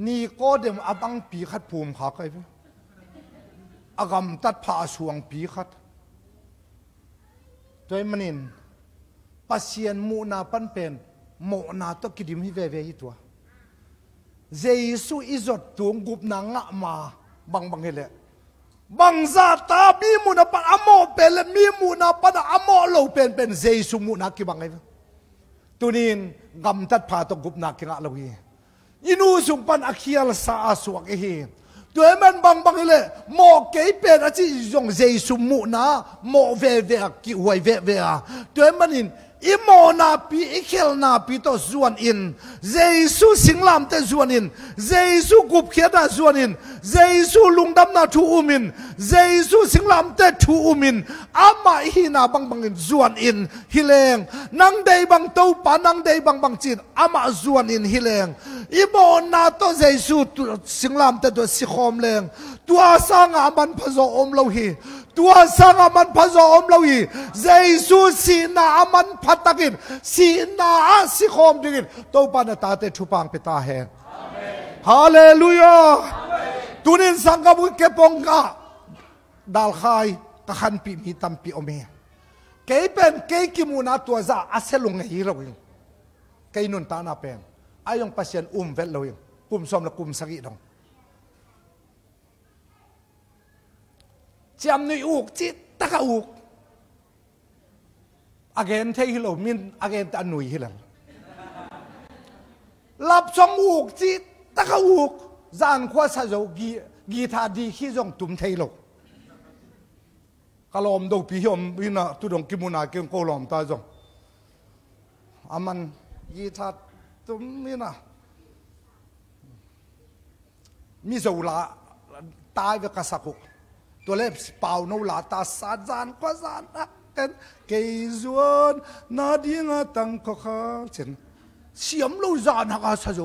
ni ko dem abang pi khat phum kha kai ve agam tat pha suang pi khat toy manin pasien mu na pan pen mo na to kidim hi ve ve hi tua Giêsu izot tung gup na nga ma bang hele bang za ta mi mu na pa amo pel mi mu na pa da amo lo pen Giêsu mu na ki bang ai tunin gam tat pha to gup na ki nga lo hi inu sung pan akhial sa asuak hi tuai man bang le mo ke pen a chi jong jesu mu na mo ve ki wai ve a tuai manin imo na pi ikhel na pi to zuan in jesu singlam te zuan in jesu gup khiada zuan in jesu lungdam na thu umin jesu singlam te thu umin ama hi na bang in zuan in hileng nang dei bang to pa nang dei bang chin ama zuan in hileng imo na to jesu singlam te to si khom leng tua sang aman phazo om lo hi tua sang aman phazo om lo hi jesu si na aman phatakin si na si khom dingin to pa na ta te thu pang pe ta hen hallelujah tunin sangkamu ke pongka dal khai ka khan pi mi tam pi ome ke pen ke ki mu na tua za aselung hi lo yin ke nun ta na pen ayong pasien vel lo yin kum som la kum sagi dong jam ni uk chi taka uk again thei hi lo min again ta nui hi lan lap song uk chi taka uk zan khwa sa zo gi tha di khi jong tum thei lo kalom do pi hom wina tu dong kimuna kem ko lom ta jong aman gi tha tum mina mi zo la tai ve ka sakuตัวเล็บเป่าโนลาตาสาจานก็สานกันเกยจวนนาดีงาตังก็ข้าเช่นเสียมลูจานหักอาซาโจ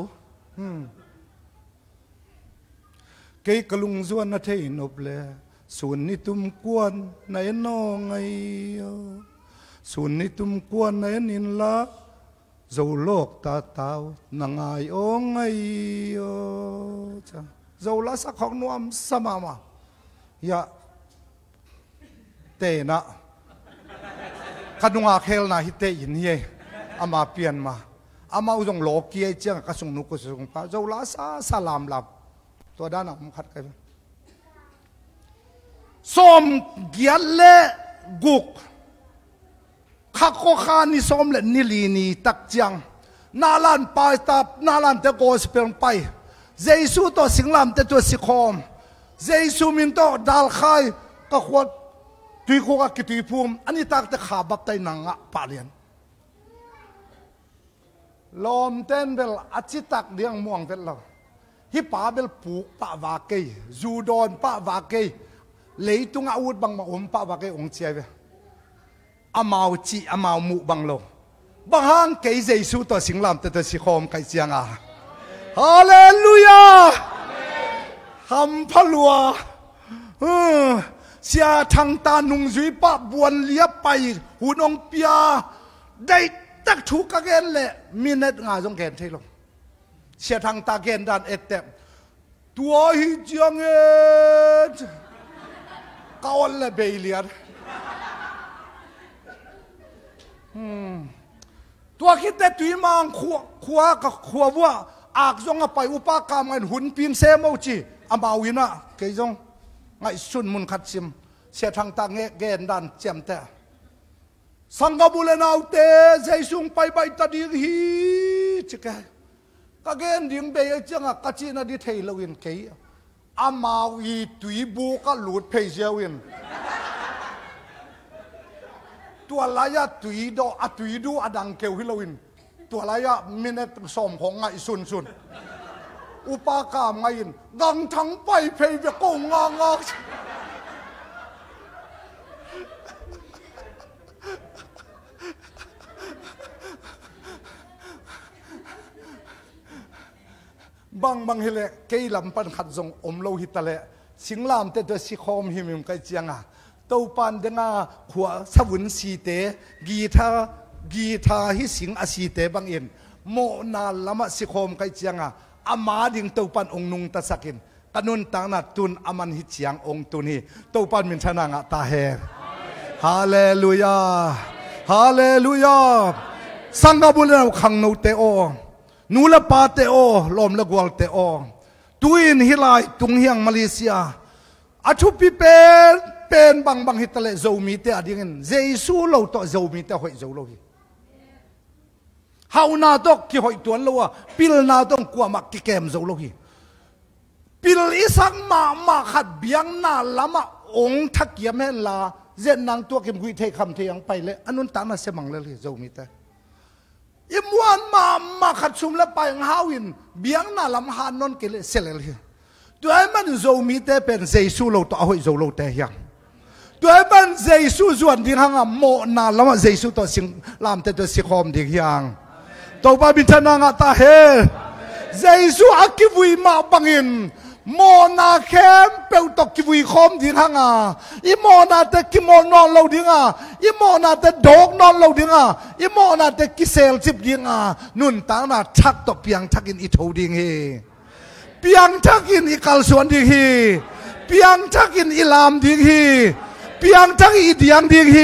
เกยกลุงจวนนาเทนอบเลส่วนนี้ตุ้มกวนในนองไงส่วนนี้ตุ้มกวนในนินละโจโลกตาเตานางไอองไงจ้ะโจละสักของนวมสมามาอย่าเตนะขนุงอาเคลนาฮิเตยินเย่อามาเปลี่ยนมาอามาอุดงโลกีเจียงกระสุนนุกกระสุนปาเจ้าลาซาสลามลับตัวด้านผมขัดกันส้มเกียรเล่กุกขักโคขานิส้มเล่นิลีนีตักจังนาลันไปตับนาลันเตโกสเปลไปเจสุตัวสิงลามเตตัวสิคอมเจสุมินโตดัลไข่ก็ขวดตุยโคกกิตุยภูมิอันนี้ตักแต่ขาบับไตนังอะปาเลียนลมเต้นเบลอาชิตักเลี้ยงม่วงเบลเราฮิปาเบลปูปะวาเกยจูดอนปะวาเกยเลยตุงอาวุธบังมาอมปะวาเกยองเชียเวอามาวจีอามาวมุบังโลบางฮังเกยเจสุตัวสิงลามแต่ตัวสิคอมไกเจียงอะฮาเลลูยาฮัมพลัวเสียทางตาหนุ่งจุยปะบวนเลียไปหุ่นองเปียได้ตักถูกกันเลยมีเน็ตงาจงแกนเทลงเสียทางตาแกนดันเอตเต็มตัวหิจังเอ็ดก้าวเลยเบลียร์ตัวคิดแต่ตุยมังขัวกับขัววัวอากจงไปอุปกรรมหุ่นปีนเซมเอาจีอามาวินะเกยจงไงสุนมุนขัดซิมเสียทางตาเงเกนดันเจียมแต่สังกบุเลนเอาเตใจสุงไปใบตาดีฮีจิกะกะเกนดิ่งเบยจังกะจีนาดิเทลวินเกยอามาวีตุยบูกะหลุดเพยเจวินตัวลายะตุยโดอะตุยดูอดังเกวฮิลวินตัวลายะมินเนตสมของไงสุนอุปกรรมไงยินดังทั้งไปเพยเวกงงางบางเฮเลเกยลำปันขัดจงอมโลหิตะเลสิงลามเตตัวสิคอมหิมิมไกเจียงอ่ะตัวปันเดงาขัวสวุนสีเตกีทาฮิสิงอาสีเตบางเอ็นโมนาลามะสิคอมไกเจียงอ่ะอามาดิงตัวปันองนุงตะสักินตะนุนต่างนัดตุนอามันฮิเจียงองตุนีตัวปันมินชนะงะตาเฮฮาเลลูยาฮาเลลูยาสังกบุลเราขังนูเตโอนูละปาเตโอลมละกวลเตโอตุยนฮิลายตุงเฮียงมาเลเซียอาชุปิเป็นบางฮิตเลโจมีเตอดิ่งเจสูโลโตโจมีเตหอยโจโลหิ เฮานาตกกี่หอยตัวเราอ่ะปิลนาต้องกลัวมักกี่แกมโจโลฮีปิลอีสังมาขัดเบียงนาละมาองทักยามเฮลาเจนนางตัวเก็บกุยเทคำเทียงไปเลยอันนั้นตามมาเสมังเลยโจมิตาอิมวันมาขัดชุมแล้วไปงฮาวินเบียงนาลำฮานนนเกลเซเลเลยตัวไอ้มันโจมิตาเป็นเจสุโลตัวเอาโจโลเตียงตัวไอ้มันเจสุส่วนที่ห่างโมนาละมาเจสุตัวสิงลามแต่ตัวสิคอมดีอย่างตัวป้าบินชนะงาตาเฮเจสุอักกิวุยมาบังอินโมนาเข้มเปิลตกกิวุยคอมดีห่างอีโมนาแต่กิโมนอนเราดีห่างอีโมนาแต่ดอกนอนเราดีห่างอีโมนาแต่กิเซลจิบดีห่างนุ่นต่างน่ะชักตกเปียงชักอินอีทูดีเฮเปียงชักอินอีกัลสวนดีเฮเปียงชักอินอีลามดีเฮเปียงชักอีเดียงดีเฮ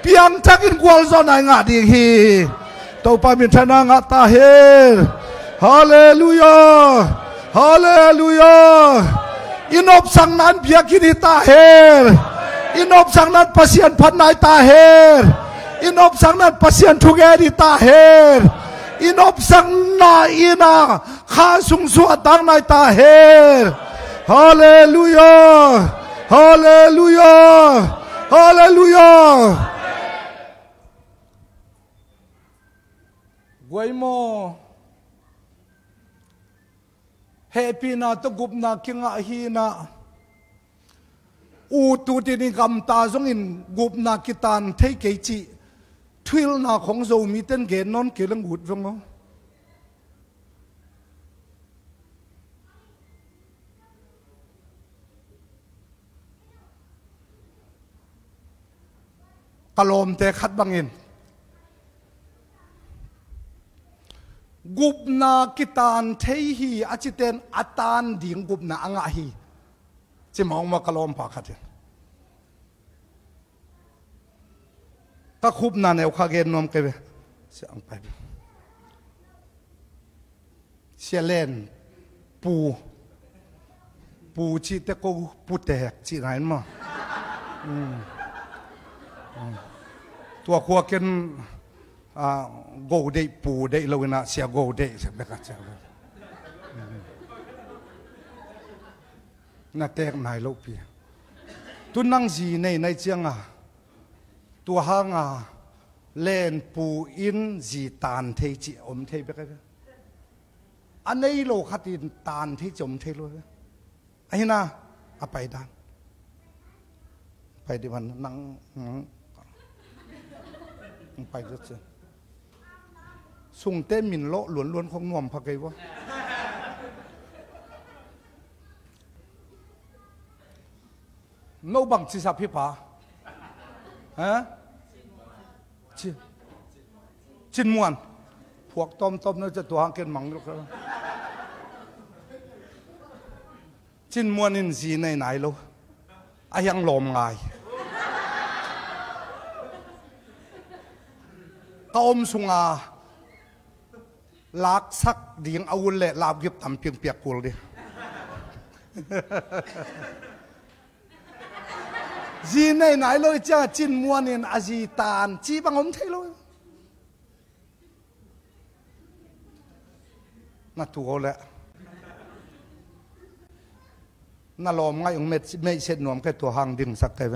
เปียงชักอินกวลซอนไองาดีเฮตัวป้าบินชนะงาตาเฮฮาเลลูยาฮาเลลูยาอินอบสังนั้นเบียกินิตาเฮอินอบสังนั้นปัสยันพันนายตาเฮอินอบสังนั้นปัสยันทุกแกดิตาเฮอินอบสังนาอินาข้าสุงสวดดังนายตาเฮฮาเลลูยาฮาเลลูยาฮาเลลูยากวยโมเฮปีนาตกุบนาคิงอาฮีนาอูตูตินิกำตาจงอินกุบนากิตันเทเกจิทวิลนาของโจมีเต้นเกนนนเกลังหุดจงอ๋อกะลมเตะขัดบังอินกุบนากิตานเทฮีอาจิเตนอัตานดิ่งกุบนาอ่างฮีจะมองมากะลมปากขัดตะคุบนาเนวข้าเกนนมเกบเสียงไปเสียเลนปูชีเตกูปูแตกจีไหนมาตัวขวาเกนโกเดปูเดลวินาเสียโกเดใช่ไหมครับเสียน่าแตกนายลูกพี่ตุนังจีในเจียงตัวหางเล่นปูอินจีตานเทจิอมเทไปกันอันนี้โลขัดินตานที่จมเทเลยไอ้น่ะเอาไปด้านไปดิวันนั่งไปก็เจอส่งเต้มินโลล้วนๆของนวมพักไงวะโนบังจิสับพี่ป๋าฮะจินมวนพวกต้มนั่นจะตัวหางเกินมังลูกครับจินมวนอินซีในไหนลูกอายังลมไงต้มสุงาลักสักดิ่งเอาเละลาบยิบทำเปียกกูเลยจีในไหนเลยจ้าจินมัวนินอาจีตานจีบังอมเทเลยน่าถูกแล้วน่าลมง่ายองเม็ดไม่เช็ดหนวมแค่ตัวหางดิ่งสักแค่ไหม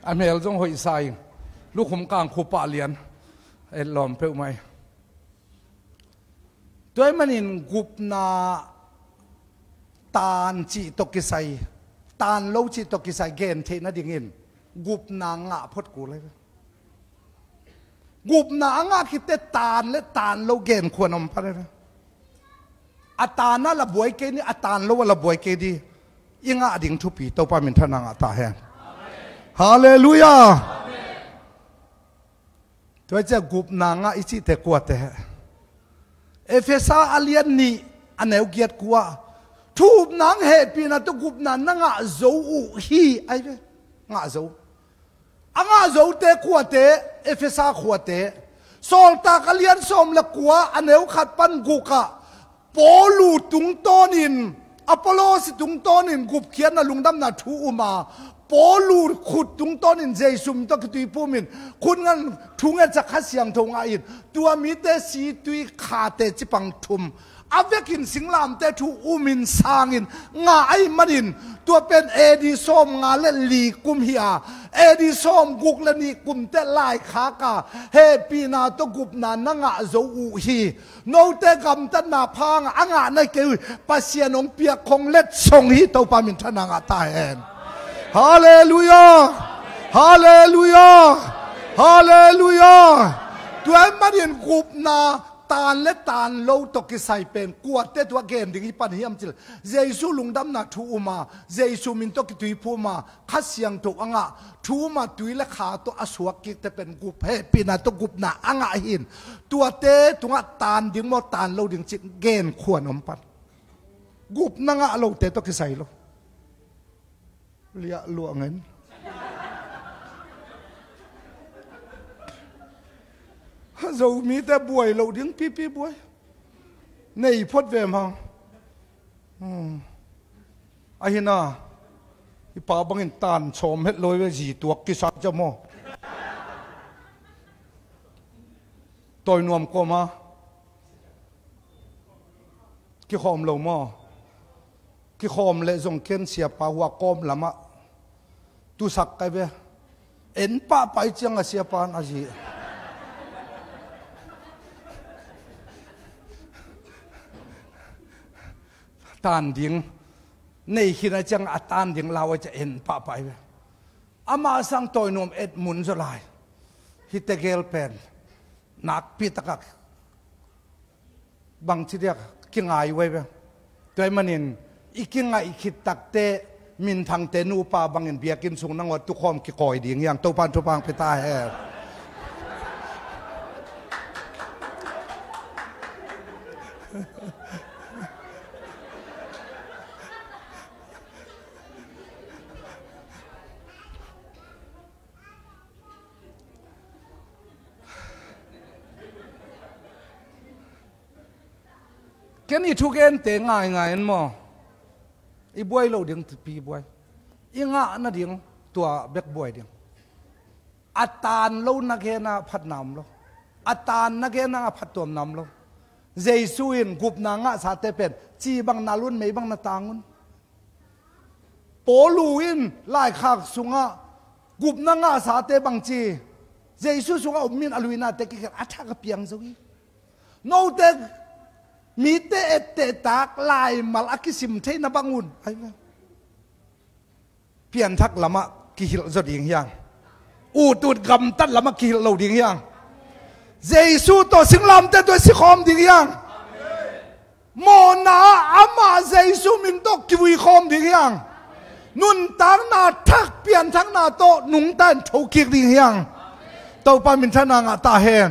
อันเมลจงหอยใส่ลูกขมกลางคูปะเลียนเอ็ดลมเปรี้ยวไหมตัวมันอินกุบนาตานจีตกิไซตานโลจีตกิไซเกนเทน่าดิ่งอินกุบนางะพดกูเลยกุบนางะคิดแต่ตานและตานโลเกนควรอมพันเลยอัตาน่ะละบวยเกนี่อัตานโลว่าละบวยเกดียังอ่ะดิ่งทุปีตัวป้ามินทนางะตาแหงฮาเลลูยาตัวจะกุบนางะอิจิเตกัวเตเอเฟซ่าอาเลียนนี่อันไหนเกียรติกัวทูบนางเหตุปีนั้นตัวกุบนางะโจอุฮีไอ้เว้งะโจอ่างะโจเตกัวเตเอเฟซ่ากัวเตโซลตากาเลียนสมละกัวอันไหนขัดปันกุกะโปลูตุงโตนิน อพอลโลสิตุงต้นอินกุบเขียนนะลุงดำนะทูอุมาปอลูขุดตุงต้นอินเจสุมตะกตุยปูมินคุณงั้นทุงเอจะขัดเสียงทงอินตัวมีเตสีตุยขาเตจิปังทุมอาเวกินสิงลามเตทูอุมินสางอินงาไอมันอินตัวเป็นเอดีส้มงาเล่ลีกุมเฮียเอดีส้มกุกเลนีกุมเตลายขากาเฮปีนาตกุบนานังะโจอูฮีโนเตกัมตันนาพังอ่างะในเกยปัสเซียนองเปียคงเล็ดทรงฮีตัวปามินทนางะตาเอ็นฮาเลลูยาฮาเลลูยาฮาเลลูยาตัวมันอินกุบนาตานและตานโลตกิใส่เป็นกวดเตตัวเกมดิ่งปันเฮียมจิลเจซูลุงดำนาทูมาเจซูมินตกิตุยพูมาขัดเสียงตุอ่างะทูมาตุยและขาตัวอสวกิแต่เป็นกุบเฮปีนาตัวกุบนาอ่างะหินตัวเตตัวตานดิ่งมอตานโลดิ่งจิเกนขวนอมปันกุบนางะโลเตตกิใส่โลเลียลวงเงินเรามีแต่บวยเราดิ้งพี่บวยในพดเวมฮังไอ้เห็นน่ะอีป่าบังอินตานชมเฮ็ดลอยไว้จีตัวกิสักจะโมต่อยนวมก็มากิขอมเราโมกิขอมเลยส่งเข็นเสียป่าหัวกอมละมะตุสักไกเวเอ็นป้าไปเจียงเสียปานอาจีตานดิ่งในขีดจังอัตานดิ่งเราจะเห็นป่าไปอามาสังตัวนุ่มเอ็ดมุนสลายฮิตเกลเป็นนักพิตกักบางทีเดียกกิงไงไว้เว้ตัวมันเองอีกิงไงคิดตักเตมินทางเตนูป่าบางเงินเบียกินสูงนังวัดทุกคนกิคอยดิ่งอย่างตัวปันทุปังไปตายแอบแค่นี้ทุกเอ็นเตะง่ายเอ็นมั้งอีบวยเราเดียงปีบวยอีง่าน่ะเดียงตัวเบกบวยเดียงอัตานเรานักเฮน่ะพัดนำเราอัตานนักเฮน่ะพัดตัวน้ำเราเจสุอินกุบนางะสาเตเป็นจีบังนาลุนไม่บังนาตาnguนโปลูอินไล่ขากสุงะกุบนางะสาเตบังจีเจสุสุงะอมินอลุยนาเตกิกอัฐกเปียงซุยโนเตมีเตเอเตตากลายมัลอากิสิมเทนบังุนไอ้เพียนทักละมะกิฮิลจดิ่งยังอูตุดกำตัดละมะกิฮิลเราดิ่งยังเจสุตัวสิงลำแต่ตัวสิคอมดิ่งยังโมนาอามาเจสุมินตกิวิคอมดิ่งยังนุนตังนาทักเปลี่ยนทักนาโตนุงตันถูกิกดิ่งยังตัวปามินทนางตาเฮน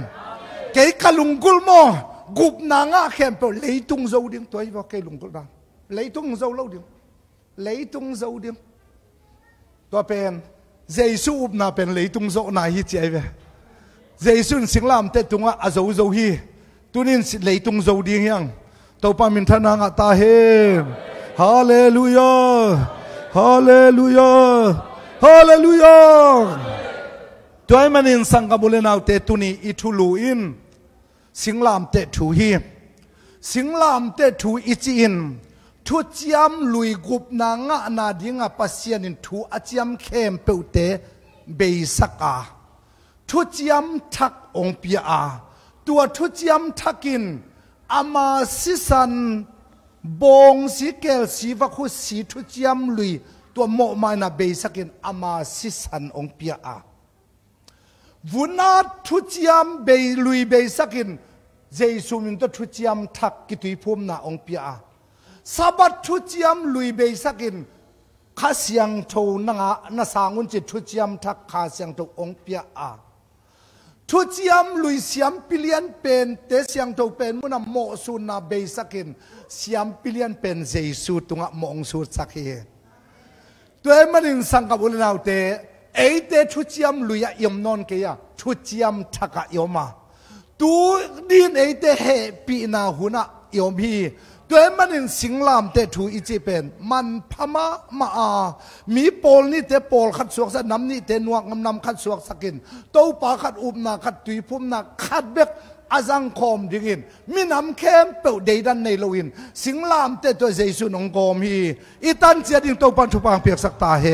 เกยกะลุงกุลโมกุบนางะเข้มเปเลยตุงโจดิ่งตัวอีบอกเกลุงกุลดาเลยตุงโจเล่าดิ่งเลยตุงโจดิ่งตัวเป็นเจสุอุบนาเป็นเลยตุงโจนายฮิเจเวเจสุนสิงลามเตตุงะอาโจโจฮีตุนินเลยตุงโจดิ่งยังตัวปามินทนางตาเฮมฮาเลลูยาฮาเลลูยาฮาเลลูยาตัวไอ้มันอินสังกบุเลนาวเตตุนีอิทุลูอินสิงลามเตถูฮีสิงลามเตถูอิจินทุจยมลุยกุบนางะนาดิงะปัสเซียนินทูอาจยมเข้มเปวเตเบยสักอาทุจยมทักองเปียอาตัวทุจยมทักินอามาสิสันบงสีเกลสีวัคุสีทุจยมลุยตัวโมมานาเบยสักินอามาสิสันองเปียอาวุนาทุจยมเบยลุยเบยสักินเจสุมินตัวทุจยมทักกิตุยพุ่มนาองเปียอาสับทุจยมลุยเบยสักินข้าเสียงโทนังนาสาnguนจิตทุจยมทักข้าเสียงโทองเปียอาทุจยมลุยเสียมปิเลียนเป็นเตเสียงโทเป็นมุนาโมสุนาเบยสักินเสียมปิเลียนเป็นเจสุตุงะมองสุสักเฮตัวมันอินสังกับุลนาวเตไอเตทุจยมลุยยมนนเกียทุจยมทักยมาตูดินไอเตเฮปีนาหุนะยมฮี ตัวมันอินสิงลามเตถูอิจิเป็นมันพม่ามามีโปลนี่เตโปลขัดสวกสน้ำนี่เตนวกงำนำขัดสวกสกินโตปาขัดอุบนาขัดตุยพุ่มนาขัดเบกอาจังคอมดิกินมีน้ำเข้มเปิดเดดันในโลวินสิงลามเตตัวเจสุนองกอมฮีอีตันเจียดิงโตปันทุปังเปียกสักตาเฮ